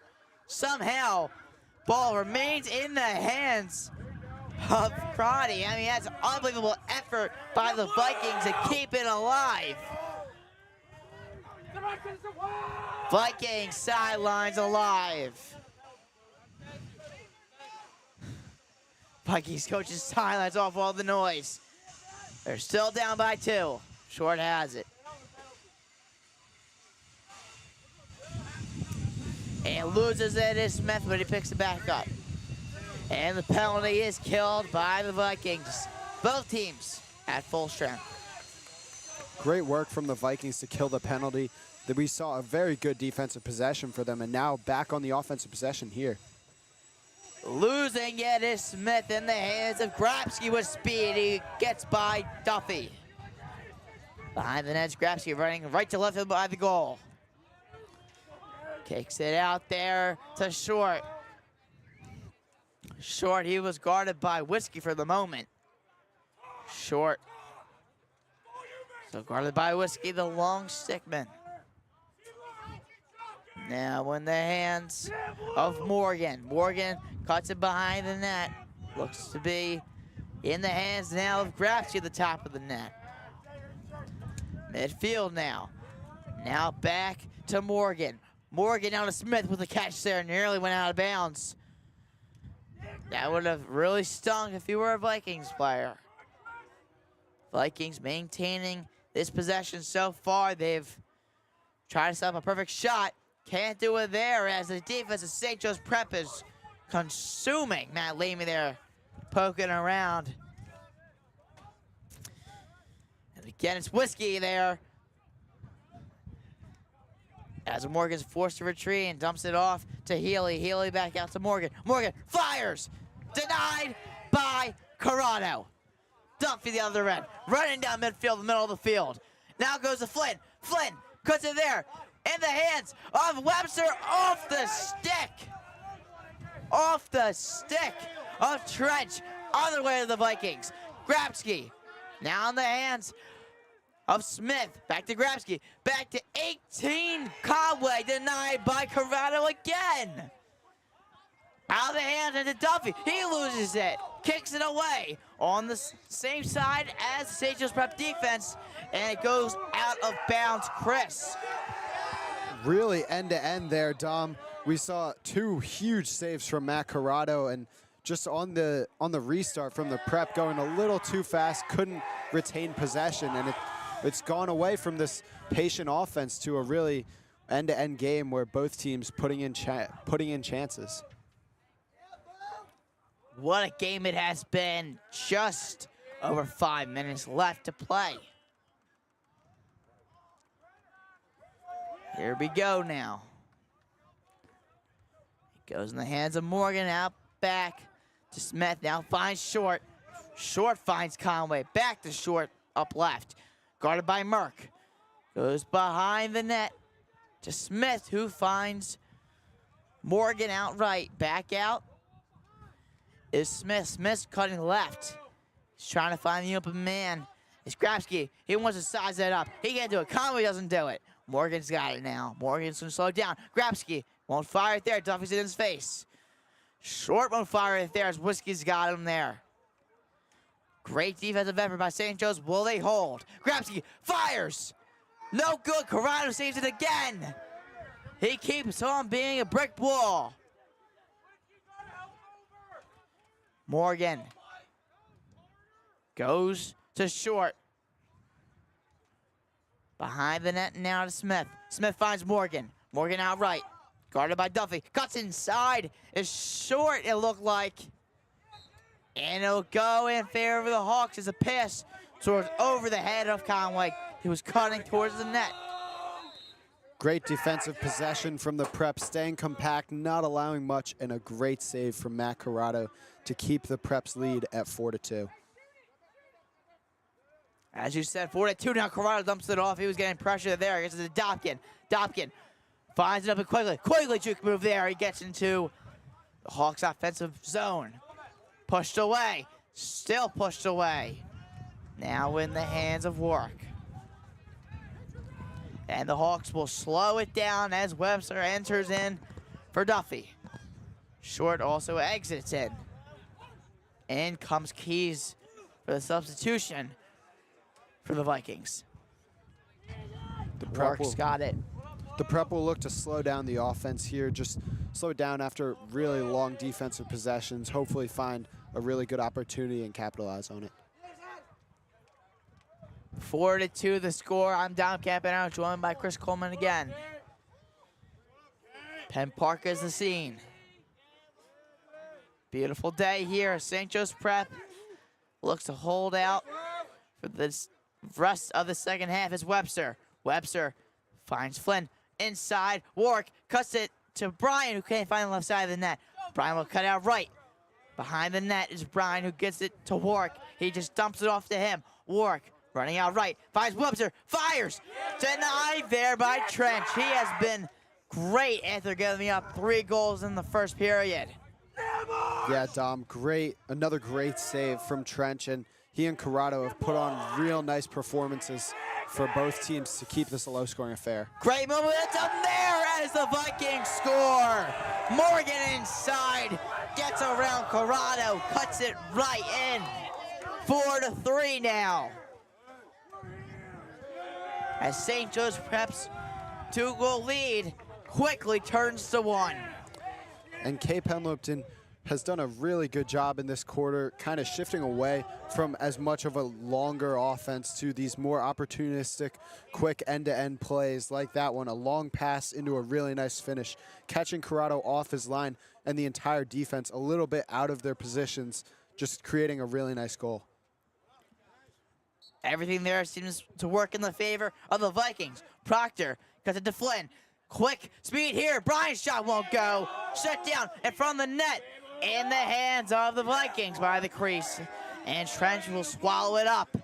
somehow ball remains in the hands of Crotty. I mean, that's unbelievable effort by the Vikings to keep it alive. Vikings sidelines alive. Vikings coaches sidelines off all the noise. They're still down by 2. Short has it. And loses it is Smith, but he picks it back up. And the penalty is killed by the Vikings. Both teams at full strength. Great work from the Vikings to kill the penalty. That we saw a very good defensive possession for them, and now back on the offensive possession here. Losing it is Smith in the hands of Grabsky with speed. He gets by Duffy. Behind the net, Grabsky running right to left by the goal. Kicks it out there to Short. Short, he was guarded by Whiskey for the moment. Short. So guarded by Whiskey, the long stickman. Now in the hands of Morgan. Morgan cuts it behind the net. Looks to be in the hands now of Grabsky at the top of the net. Midfield now. Now back to Morgan. Morgan down to Smith with a catch there. Nearly went out of bounds. That would have really stung if he were a Vikings player. Vikings maintaining this possession so far. They've tried to set up a perfect shot. Can't do it there as the defense of St. Joe's Prep is consuming Matt Lamy there, poking around. And again, it's Whiskey there. As Morgan's forced to retreat and dumps it off to Healy. Healy back out to Morgan. Morgan fires. Denied by Corrado. Duffy the other end. Running down midfield, the middle of the field. Now goes to Flynn. Flynn cuts it there. In the hands of Webster, off the stick. Off the stick of Trench. On the way to the Vikings. Grabsky. Now in the hands of Smith. Back to Grabsky. Back to 18. Conway denied by Corrado again. Out of the hands into Duffy. He loses it. Kicks it away on the same side as the St. Joe's Prep defense. And it goes out of bounds. Chris. Really end-to-end there, Dom. We saw 2 huge saves from Matt Corrado, and just on the restart from the Prep going a little too fast, couldn't retain possession, and it's gone away from this patient offense to a really end-to-end game where both teams putting in chances. What a game it has been. Just over 5 minutes left to play. Here we go now. It goes in the hands of Morgan, out back to Smith. Now finds Short. Short finds Conway. Back to Short, up left. Guarded by Merck. Goes behind the net to Smith, who finds Morgan outright. Back out is Smith. Smith's cutting left. He's trying to find the open man. It's Grabsky. He wants to size that up. He can't do it. Conway doesn't do it. Morgan's got it now. Morgan's going to slow down. Grabsky won't fire it there. Duffy's in his face. Short one fire right there as Whiskey's got him there. Great defensive effort by St. Joe's. Will they hold? Grabski fires. No good. Corrado saves it again. He keeps on being a brick wall. Morgan goes to short. Behind the net now to Smith. Smith finds Morgan. Morgan out right. Guarded by Duffy. Cuts inside. Is short, it looked like. And it'll go in favor of the Hawks as a pass towards over the head of Conway. He was cutting towards the net. Great defensive possession from the Prep, staying compact, not allowing much, and a great save from Matt Corrado to keep the Prep's lead at 4-2. As you said, 4-2 now. Corrado dumps it off. He was getting pressure there. Gets it to Dobkin. Dobkin finds it up and Quigley juke move there. He gets into the Hawks' offensive zone. Pushed away. Still pushed away. Now in the hands of Warwick. And the Hawks will slow it down as Webster enters in for Duffy. Short also exits in. In comes Keys for the substitution for the Vikings. The Prep Warwick's got it. The Prep will look to slow down the offense here, just slow it down after really long defensive possessions, hopefully find a really good opportunity and capitalize on it. 4-2 the score. I'm Dom Campanaro, joined by Chris Colman again. Penn Park is the scene. Beautiful day here. St. Joe's Prep looks to hold out for the rest of the second half as Webster. Webster finds Flynn inside. Warwick cuts it to Brian, who can't find the left side of the net. Brian will cut out right. Behind the net is Brian, who gets it to Warwick. He just dumps it off to him. Warwick running out right, finds Webster, fires. Denied there by Trench. He has been great after giving up 3 goals in the first period. Yeah, Dom, another great save from Trench, and he and Corrado have put on real nice performances for both teams to keep this a low-scoring affair. Great momentum there as the Vikings score. Morgan inside, gets around Corrado, cuts it right in. 4-3 now. As St. Joe's Prep's 2-goal lead quickly turns to 1. And Cape Henlopen has done a really good job in this quarter, kind of shifting away from as much of a longer offense to these more opportunistic, quick end-to-end plays like that one, a long pass into a really nice finish, catching Corrado off his line and the entire defense a little bit out of their positions, just creating a really nice goal. Everything there seems to work in the favor of the Vikings. Proctor cuts it to Flynn. Quick speed here. Brian's shot won't go. Shut down in front of the net. In the hands of the Vikings by the crease. And Trench will swallow it up.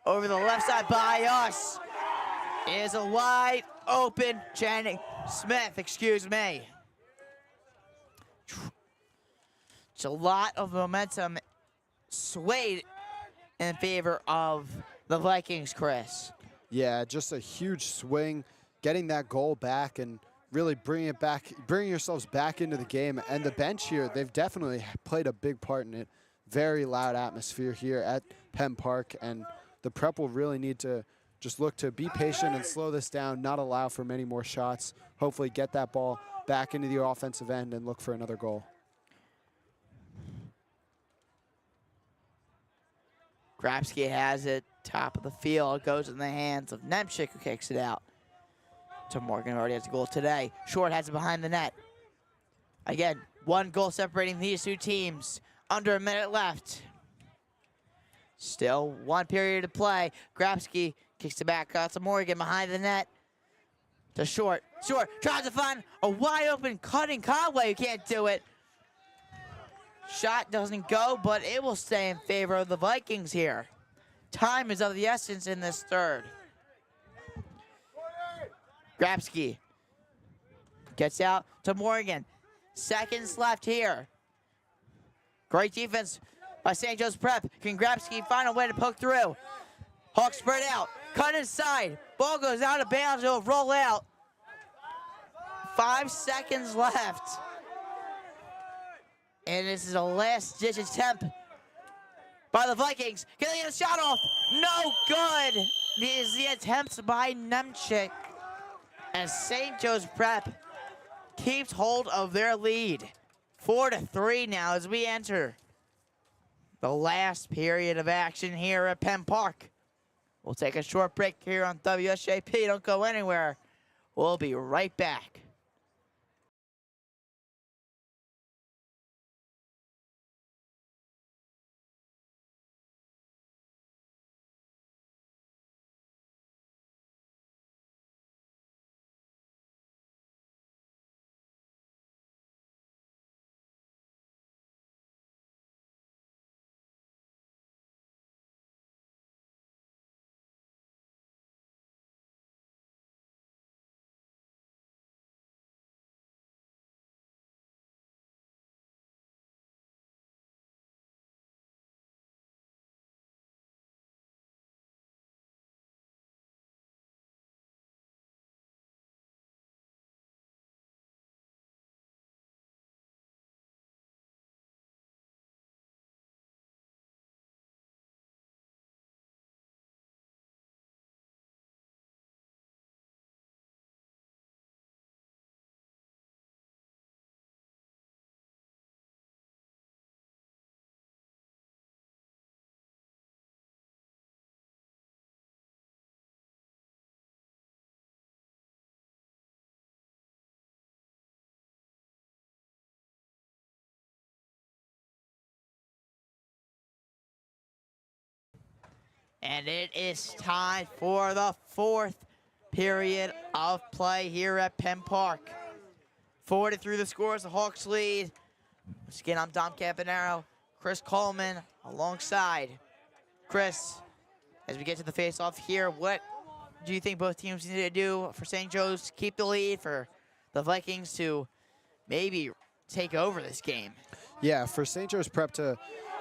Over the left side by us is a wide open Channing Smith, excuse me. It's a lot of momentum swayed in favor of the Vikings, Chris. Yeah, just a huge swing, getting that goal back and really bringing yourselves back into the game. And the bench here, they've definitely played a big part in it. Very loud atmosphere here at Penn Park, and the Prep will really need to just look to be patient and slow this down, not allow for many more shots, hopefully get that ball back into the offensive end and look for another goal. Grabski has it, top of the field, goes in the hands of Nemchik, who kicks it out to Morgan, who already has a goal today. Short has it behind the net. Again, 1 goal separating these two teams. Under a minute left. Still 1 period to play. Grabski kicks it back out to Morgan behind the net. To Short. Short tries to find a wide open cutting Conway, who can't do it. Shot doesn't go, but it will stay in favor of the Vikings here. Time is of the essence in this third. Grabski gets out to Morgan. Seconds left here. Great defense by St. Joe's Prep. Can Grabski find a way to poke through? Hawks spread out. Cut inside. Ball goes out of bounds. It'll roll out. 5 seconds left. And this is a last-ditch attempt by the Vikings. Can they get a shot off? No good. This is the attempt by Nemchik. As St. Joe's Prep keeps hold of their lead. 4-3 now as we enter the last period of action here at Penn Park. We'll take a short break here on WSJP. Don't go anywhere. We'll be right back. And it is time for the fourth period of play here at Penn Park. 4-3 the scores, the Hawks lead. Once again, I'm Dom Campanaro, Chris Colman alongside Chris. As we get to the face-off here, what do you think both teams need to do for St. Joe's to keep the lead, for the Vikings to maybe take over this game? Yeah, for St. Joe's Prep to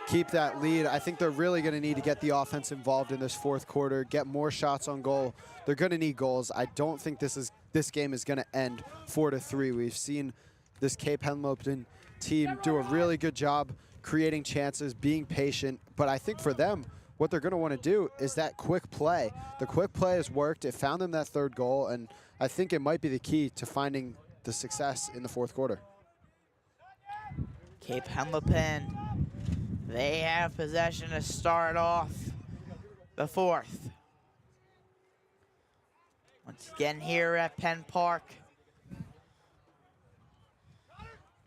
keep that lead, I think they're really going to need to get the offense involved in this fourth quarter, get more shots on goal. They're going to need goals. I don't think this game is going to end 4-3. We've seen this Cape Henlopen team do a really good job creating chances, being patient, but I think for them, what they're going to want to do is that quick play. The quick play has worked. It found them that third goal, and I think it might be the key to finding the success in the fourth quarter. Cape Henlopen, they have possession to start off the fourth. Once again here at Penn Park.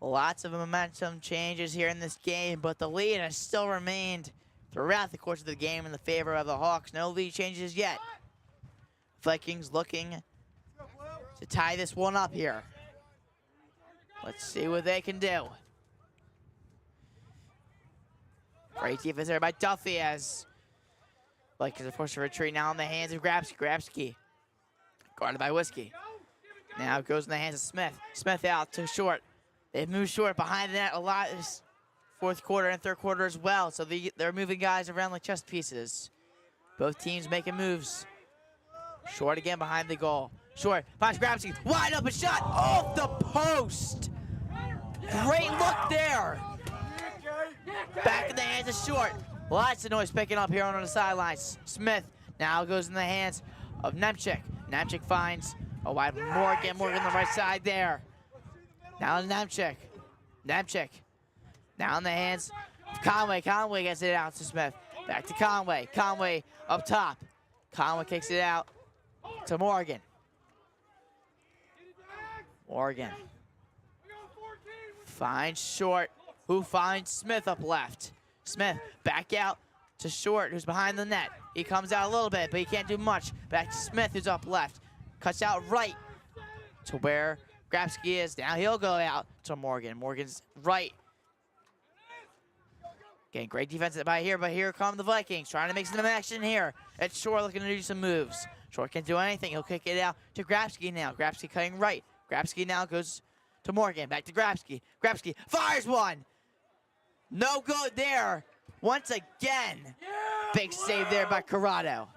Lots of momentum changes here in this game, but the lead has still remained throughout the course of the game in the favor of the Hawks. No lead changes yet. Vikings looking to tie this one up here. Let's see what they can do. Great defense there by Duffy as Vikings are forced to retreat now in the hands of Grabsky. Grabsky guarded by Whiskey. Now it goes in the hands of Smith. Smith out to short. They've moved short behind the net a lot this fourth quarter and third quarter as well. So they're moving guys around like chess pieces. Both teams making moves. Short again behind the goal. Short finds Grabsky. Wide open shot off the post. Great look there. Back in the hands of Short. Lots of noise picking up here on the sidelines. Smith now goes in the hands of Nemchik. Nemchik finds a wide Morgan. Morgan on the right side there. Now to Nemchik. Nemchik. Now in the hands of Conway. Conway gets it out to Smith. Back to Conway. Conway up top. Conway kicks it out to Morgan. Morgan finds Short, who finds Smith up left. Smith back out to Short, who's behind the net. He comes out a little bit, but he can't do much. Back to Smith, who's up left. Cuts out right to where Grabsky is. Now he'll go out to Morgan. Morgan's right. Again, great defense by here, but here come the Vikings trying to make some action here. It's Short looking to do some moves. Short can't do anything. He'll kick it out to Grabsky now. Grabsky cutting right. Grabsky now goes to Morgan. Back to Grabsky. Grabsky fires one. No good there. Once again, big save there by Corrado.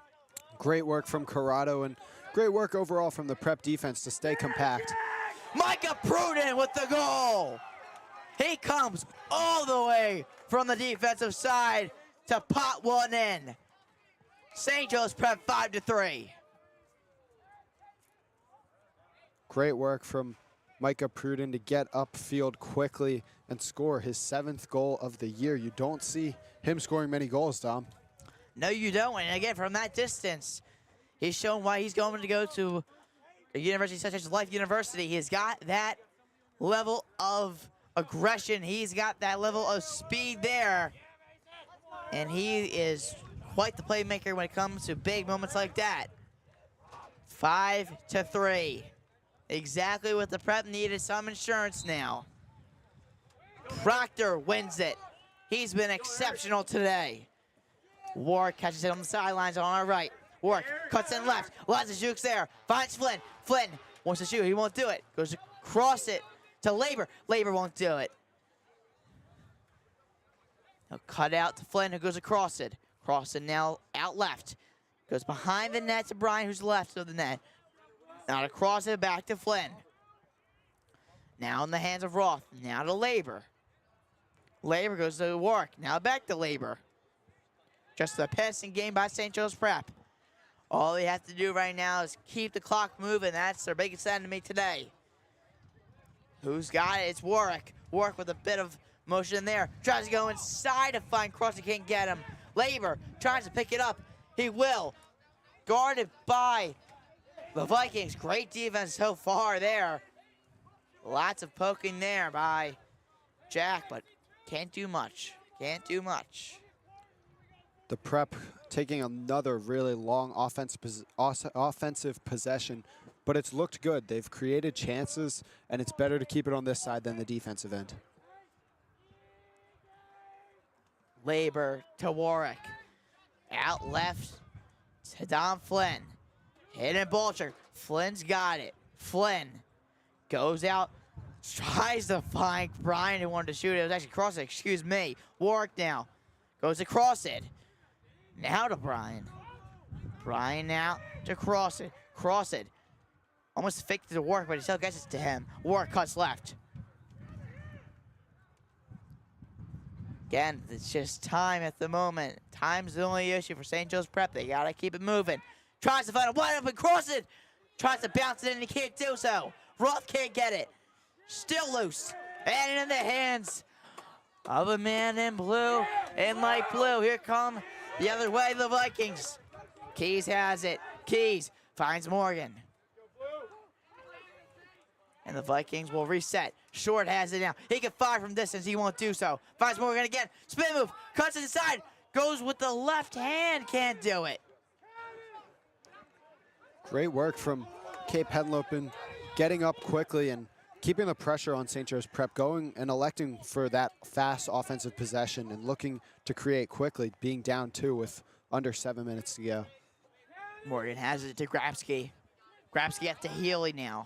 Great work from Corrado and great work overall from the Prep defense to stay compact. Micah Pruden with the goal. He comes all the way from the defensive side to pot one in. St. Joe's Prep 5-3. Great work from Micah Pruden to get upfield quickly and score his 7th goal of the year. You don't see him scoring many goals, Dom. No, you don't. And again, from that distance, he's shown why he's going to go to a university such as Life University. He's got that level of aggression. He's got that level of speed there. And he is quite the playmaker when it comes to big moments like that. 5-3. Exactly what the Prep needed, some insurance now. Proctor wins it. He's been exceptional today. Warwick catches it on the sidelines on our right. Warwick cuts in left. Lots of jukes there. Finds Flynn. Flynn wants to shoot. He won't do it. Goes across it to Labor. Labor won't do it. He'll cut out to Flynn, who goes across it. Cross it now out left. Goes behind the net to Brian, who's left of the net. Now to cross it back to Flynn. Now in the hands of Roth. Now to Labor. Labor goes to Warwick. Now back to Labor. Just a passing game by St. Joe's Prep. All they have to do right now is keep the clock moving. That's their biggest enemy today. Who's got it? It's Warwick. Warwick with a bit of motion there. Tries to go inside to find Cross. He can't get him. Labor tries to pick it up. He will. Guarded by the Vikings. Great defense so far there. Lots of poking there by Jack, but can't do much. Can't do much. The Prep taking another really long offensive possession, but it's looked good. They've created chances, and it's better to keep it on this side than the defensive end. Labor to Warwick. Out left to Dom Flynn. Hidden Bulcher. Flynn's got it. Flynn goes out, tries to find Brian, who wanted to shoot it. It was actually cross it, excuse me. Warwick now goes across it. Now to Brian. Brian now to cross it. Cross it. Almost faked it to Warwick, but he still gets it to him. Warwick cuts left. Again, it's just time at the moment. Time's the only issue for St. Joe's Prep. They gotta keep it moving. Tries to find a wide open cross it. Tries to bounce it in, and he can't do so. Roth can't get it. Still loose. And in the hands of a man in blue, in light blue. Here come the other way, the Vikings. Keys has it. Keys finds Morgan. And the Vikings will reset. Short has it now. He can fire from distance. He won't do so. Finds Morgan again. Spin move. Cuts it inside. Goes with the left hand. Can't do it. Great work from Cape Henlopen, getting up quickly and keeping the pressure on St. Joe's Prep, going and electing for that fast offensive possession and looking to create quickly, being down 2 with under 7 minutes to go. Morgan has it to Grabski. Grabski at the Healy now.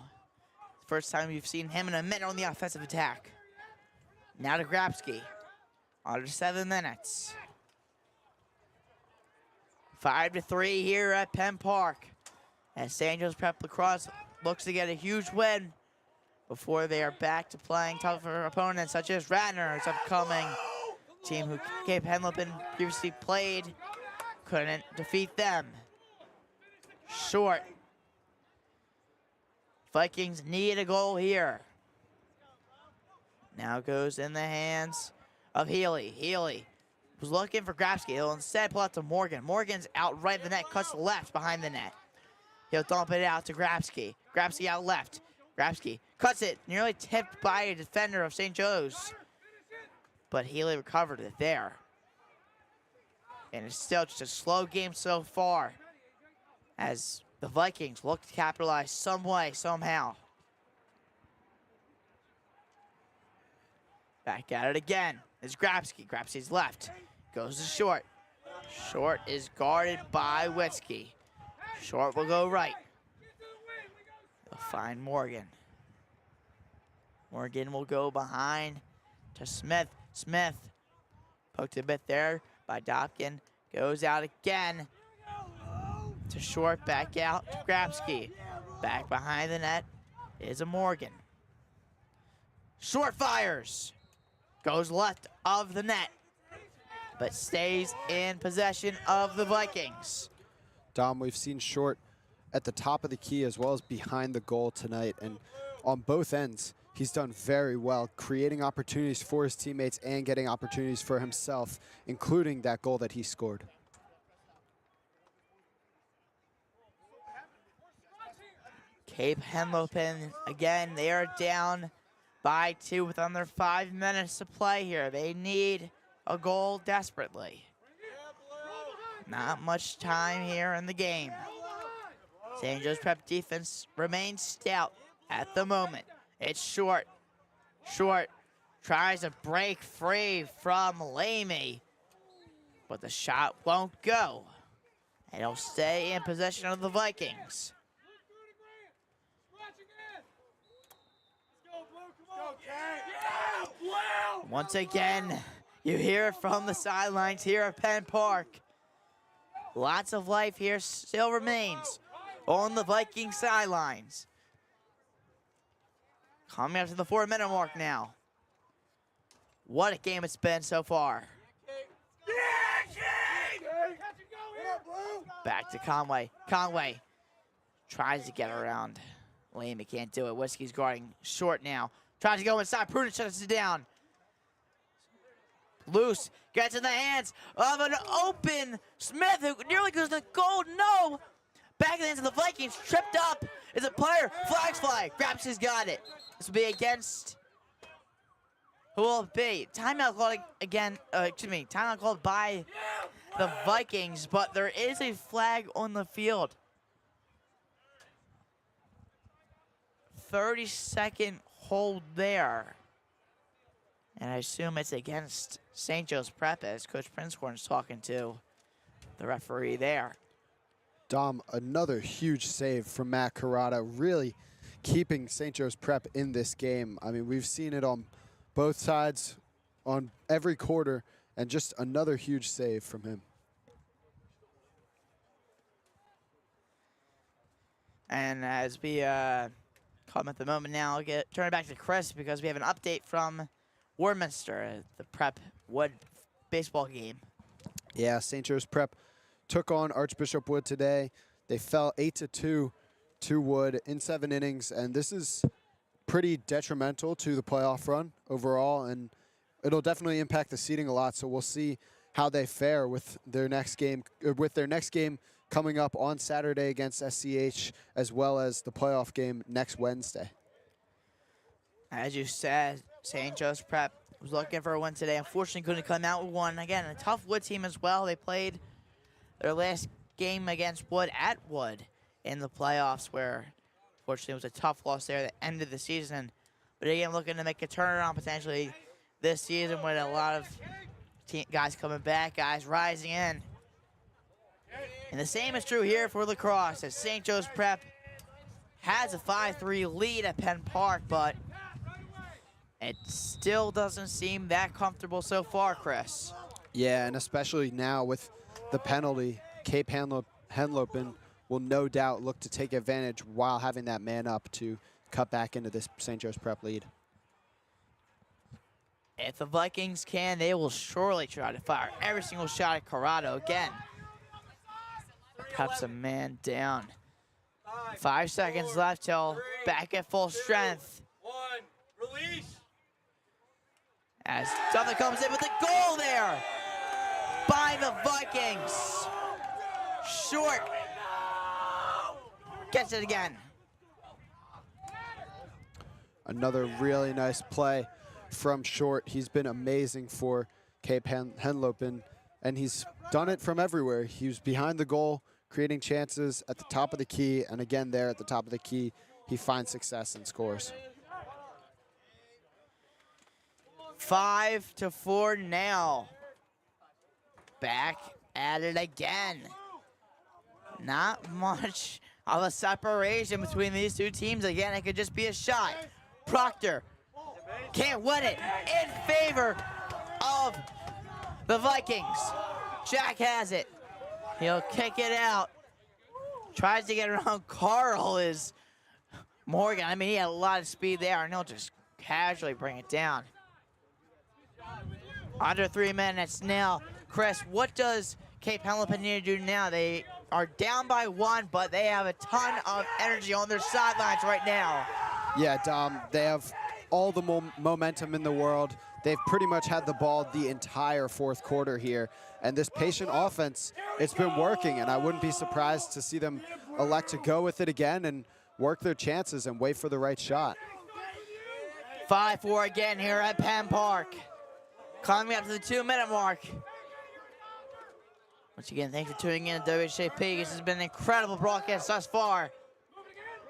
First time you've seen him in a minute on the offensive attack. Now to Grabski. Under 7 minutes. 5-3 here at Penn Park. As St. Joe's Prep Lacrosse looks to get a huge win before they are back to playing tougher opponents such as Radnor. It's upcoming team who Cape Henlopen previously played. Couldn't defeat them. Short. Vikings need a goal here. Now goes in the hands of Healy. Healy was looking for Grabski. He'll instead pull out to Morgan. Morgan's out right of the net, cuts left behind the net. He'll dump it out to Grabski. Grabski out left. Grabski cuts it, nearly tipped by a defender of St. Joe's. But Healy recovered it there. And it's still just a slow game so far, as the Vikings look to capitalize some way, somehow. Back at it again. It's Grabski. Grabski's left. Goes to Short. Short is guarded by Witzke. Short will go right. They'll find Morgan. Morgan will go behind to Smith. Smith poked a bit there by Dopkin. Goes out again to Short, back out to Grabski. Back behind the net is a Morgan. Short fires. Goes left of the net, but stays in possession of the Vikings. Dom, we've seen Short at the top of the key as well as behind the goal tonight. And on both ends, he's done very well, creating opportunities for his teammates and getting opportunities for himself, including that goal that he scored. Cape Henlopen, again, they are down by 2 with under 5 minutes to play here. They need a goal desperately. Not much time here in the game. St. Joe's Prep defense remains stout at the moment. It's Short. Short tries to break free from Lamy, but the shot won't go. And he'll stay in possession of the Vikings. Once again, you hear it from the sidelines here at Penn Park. Lots of life here still remains on the Viking sidelines. Coming up to the 4-minute mark now. What a game it's been so far. Back to Conway. Conway tries to get around. Lamy can't do it. Whiskey's guarding Short now. Tries to go inside. Prudence shuts it down. Loose. Gets in the hands of an open Smith who nearly goes to the goal. No. Back in the hands of the Vikings. Tripped up. Is a player. Flags fly. Grabs has got it. This will be against. Who will it be? Timeout called again. Timeout called by the Vikings, but there is a flag on the field. 30-second hold there. And I assume it's against St. Joe's Prep as Coach Princecorn is talking to the referee there. Dom, another huge save from Matt Carrata, really keeping St. Joe's Prep in this game. I mean, we've seen it on both sides on every quarter, and just another huge save from him. And as we come at the moment now, I'll turn it back to Chris because we have an update from Warminster, the Prep Wood baseball game. Yeah, St. Joe's Prep took on Archbishop Wood today. They fell 8-2 to Wood in 7 innings, and this is pretty detrimental to the playoff run overall, and it'll definitely impact the seeding a lot. So we'll see how they fare with their next game, coming up on Saturday against SCH, as well as the playoff game next Wednesday. As you said, St. Joe's Prep was looking for a win today. Unfortunately, couldn't come out with one. Again, a tough Wood team as well. They played their last game against Wood at Wood in the playoffs, where unfortunately it was a tough loss there at the end of the season. But again, looking to make a turnaround potentially this season with a lot of guys coming back, guys rising in. And the same is true here for Lacrosse, as St. Joe's Prep has a 5-3 lead at Penn Park, but it still doesn't seem that comfortable so far, Chris. Yeah, and especially now with the penalty, Cape Henlopen will no doubt look to take advantage while having that man up to cut back into this St. Joe's Prep lead. If the Vikings can, they will surely try to fire every single shot at Corrado again. Cups a man down. 5 seconds left till back at full strength. 1, release. As Duffy comes in with a goal there by the Vikings. Short gets it again. Another really nice play from Short. He's been amazing for Cape Henlopen, and he's done it from everywhere. He was behind the goal, creating chances at the top of the key, and again there at the top of the key, he finds success and scores. 5-4 now. Back at it again. Not much of a separation between these two teams. Again, it could just be a shot. Proctor can't win it in favor of the Vikings. Jack has it. He'll kick it out. Tries to get around Carl is Morgan. I mean, he had a lot of speed there, and he'll just casually bring it down. Under 3 minutes now. Chris, what does Cape Henlopen need to do now? They are down by 1, but they have a ton of energy on their sidelines right now. Yeah, Dom, they have all the momentum in the world. They've pretty much had the ball the entire fourth quarter here. And this patient offense, it's been working, and I wouldn't be surprised to see them elect to go with it again and work their chances and wait for the right shot. 5-4 again here at Penn Park. Coming up to the 2-minute mark. Once again, thanks for tuning in to WHJP. This has been an incredible broadcast thus far.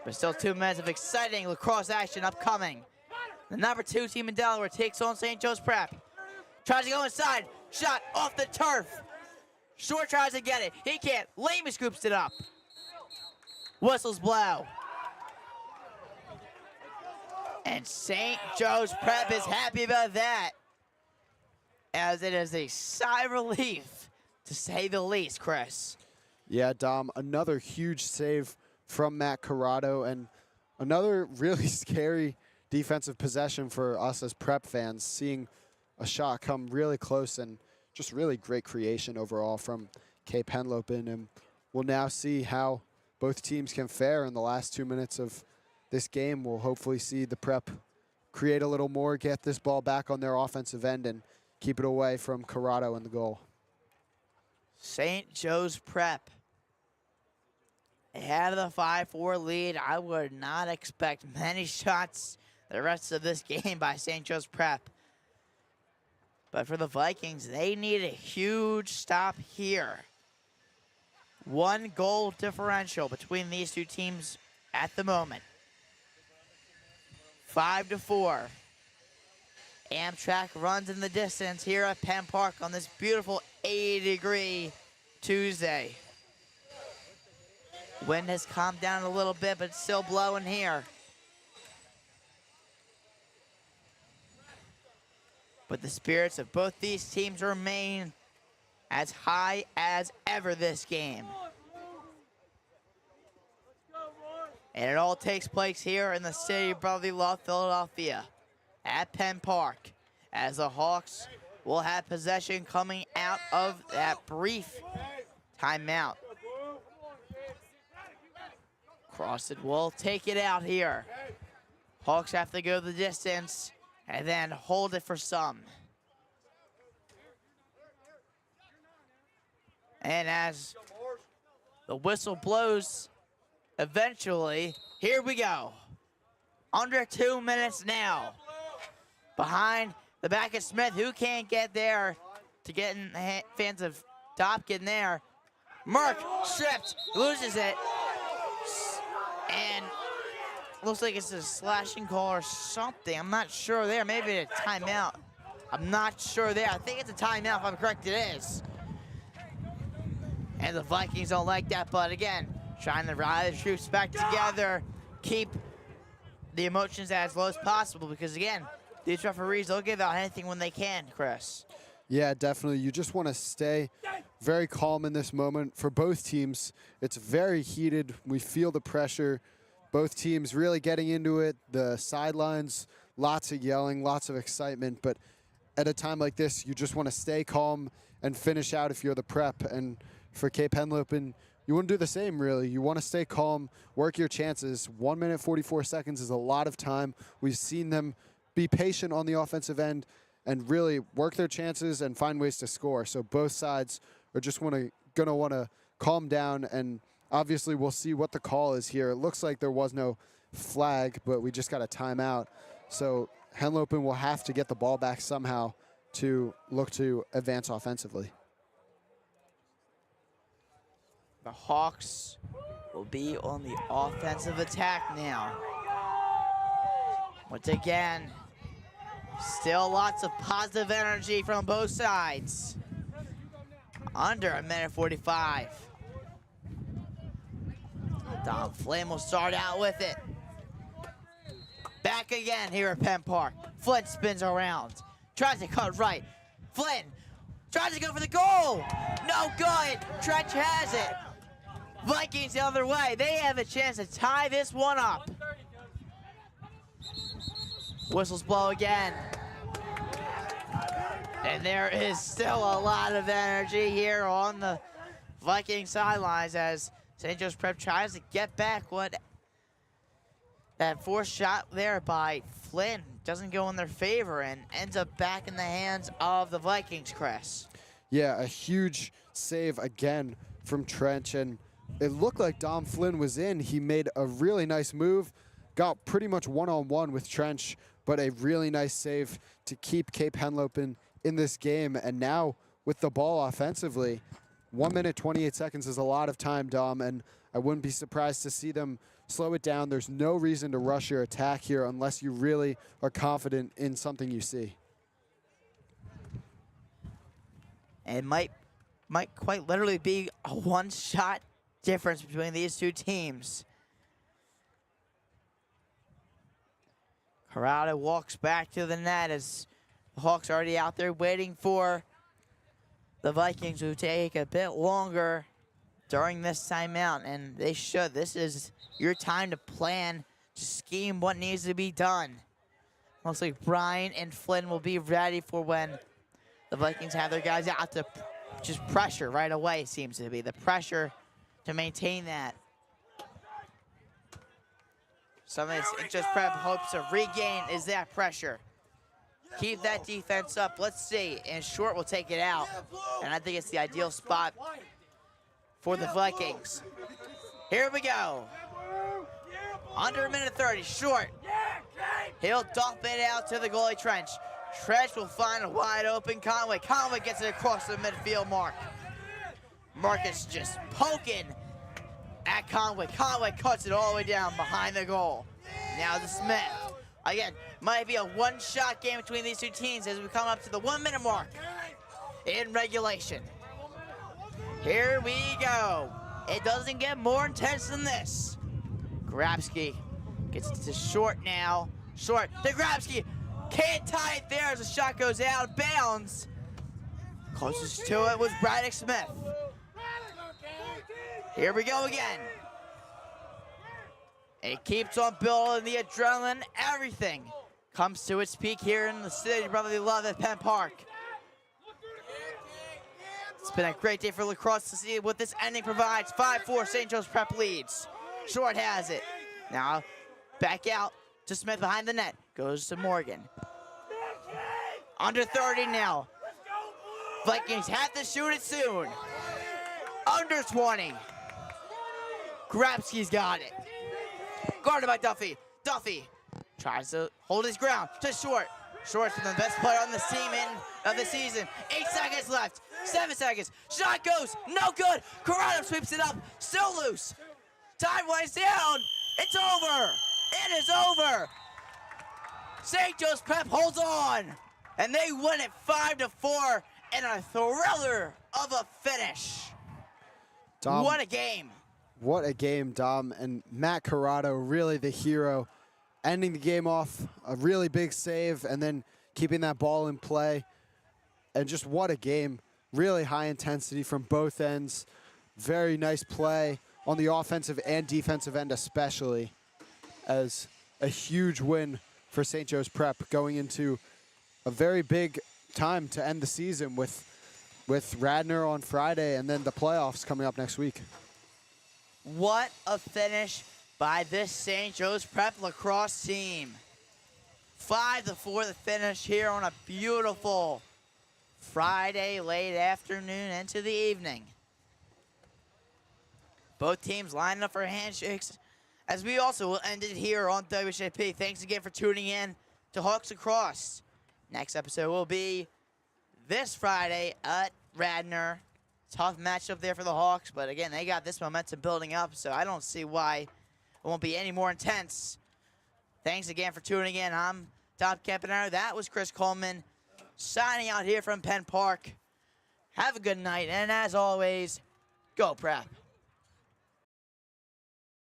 But still 2 minutes of exciting lacrosse action upcoming. The number 2 team in Delaware takes on St. Joe's Prep. Tries to go inside. Shot off the turf. Short tries to get it. He can't. Lamy scoops it up. Whistles blow. And St. Joe's Prep is happy about that, as it is a sigh of relief, to say the least, Chris. Yeah, Dom, another huge save from Matt Corrado, and another really scary defensive possession for us as Prep fans, seeing a shot come really close, and just really great creation overall from Cape Henlopen. And we'll now see how both teams can fare in the last 2 minutes of this game. We'll hopefully see the Prep create a little more, get this ball back on their offensive end, and keep it away from Corrado in the goal. St. Joe's Prep ahead of the 5-4 lead. I would not expect many shots the rest of this game by St. Joe's Prep. But for the Vikings, they need a huge stop here. 1 goal differential between these two teams at the moment. 5-4. Amtrak runs in the distance here at Penn Park on this beautiful 80-degree Tuesday. Wind has calmed down a little bit, but it's still blowing here. But the spirits of both these teams remain as high as ever this game. And it all takes place here in the city of brotherly love, Philadelphia, at Penn Park, as the Hawks will have possession coming out of that brief timeout. Crosted will take it out here. Hawks have to go the distance and then hold it for some. And as the whistle blows, eventually, here we go. Under 2 minutes now. Behind the back of Smith, who can't get there to get in the fans of Top getting there. Merck stripped, loses it. And looks like it's a slashing call or something. I'm not sure there. Maybe a timeout. I'm not sure there. I think it's a timeout. If I'm correct, it is. And the Vikings don't like that, but again, trying to rally the troops back together, keep the emotions as low as possible, because again, these referees, they'll give out anything when they can, Chris. Yeah, definitely. You just want to stay very calm in this moment. For both teams, it's very heated. We feel the pressure. Both teams really getting into it. The sidelines, lots of yelling, lots of excitement. But at a time like this, you just want to stay calm and finish out if you're the Prep. And for Cape Henlopen, you want to do the same, really. You want to stay calm, work your chances. 1 minute, 44 seconds is a lot of time. We've seen them be patient on the offensive end and really work their chances and find ways to score. So both sides are just gonna want to calm down, and obviously we'll see what the call is here. It looks like there was no flag, but we just got a timeout. So Henlopen will have to get the ball back somehow to look to advance offensively. The Hawks will be on the offensive attack now. Once again, still lots of positive energy from both sides. Under a minute 45. Dom Flynn will start out with it. Back again here at Penn Park. Flynn spins around. Tries to cut right. Flynn tries to go for the goal. No good. Trench has it. Vikings the other way. They have a chance to tie this one up. Whistles blow again. And there is still a lot of energy here on the Viking sidelines as St. Joe's Prep tries to get back what that forced shot there by Flynn doesn't go in their favor and ends up back in the hands of the Vikings, Chris. Yeah, a huge save again from Trench, and it looked like Dom Flynn was in. He made a really nice move, got pretty much one-on-one with Trench, but a really nice save to keep Cape Henlopen in this game. And now with the ball offensively, 1 minute, 28 seconds is a lot of time, Dom, and I wouldn't be surprised to see them slow it down. There's no reason to rush your attack here unless you really are confident in something you see. It might quite literally be a one-shot difference between these two teams. Corrado walks back to the net as the Hawks are already out there waiting for the Vikings, who take a bit longer during this timeout, and they should. This is your time to plan, to scheme what needs to be done. Looks like Brian and Flynn will be ready for when the Vikings have their guys out to just pressure right away, seems to be. The pressure to maintain that. Some of this Just Prep hopes to regain is that pressure. Keep that defense up. Let's see. And Short will take it out. And I think it's the ideal spot for the Vikings. Here we go. Under a minute 30. Short. He'll dump it out to the goalie Trench. Trench will find a wide open Conway. Conway gets it across the midfield mark. Marcus just poking at Conway. Conway cuts it all the way down behind the goal. Now to Smith. Again, might be a one-shot game between these two teams as we come up to the 1 minute mark in regulation. Here we go. It doesn't get more intense than this. Grabski gets it to Short now. Short to Grabski. Can't tie it there as the shot goes out of bounds. Closest to it was Braddock Smith. Here we go again. It keeps on building the adrenaline. Everything comes to its peak here in the city of brotherly love at Penn Park. It's been a great day for lacrosse to see what this ending provides. 5-4 St. Joe's Prep leads. Short has it. Now back out to Smith behind the net. Goes to Morgan. Under 30 now. Vikings have to shoot it soon. Under 20. Grabski's got it. Guarded by Duffy. Duffy tries to hold his ground to Short. Short's been the best player on this team of the season. 8 seconds left. 7 seconds. Shot goes. No good. Corrado sweeps it up. Still loose. Time winds down. It's over. It is over. St. Joe's Prep holds on. And they win it 5-4 in a thriller of a finish. Dom, what a game. What a game, Dom. And Matt Corrado, really the hero, ending the game off, a really big save, and then keeping that ball in play. And just what a game. Really high intensity from both ends. Very nice play on the offensive and defensive end especially, as a huge win for St. Joe's Prep going into a very big time to end the season with Radnor on Friday and then the playoffs coming up next week. What a finish by this St. Joe's Prep lacrosse team. 5-4 the finish here on a beautiful Friday late afternoon into the evening. Both teams lining up for handshakes as we also will end it here on WSJP. Thanks again for tuning in to Hawks Lacrosse. Next episode will be this Friday at Radnor. Tough matchup there for the Hawks, but again, they got this momentum building up, so I don't see why it won't be any more intense. Thanks again for tuning in. I'm Tom Campanaro. That was Chris Colman signing out here from Penn Park. Have a good night, and as always, go Prep.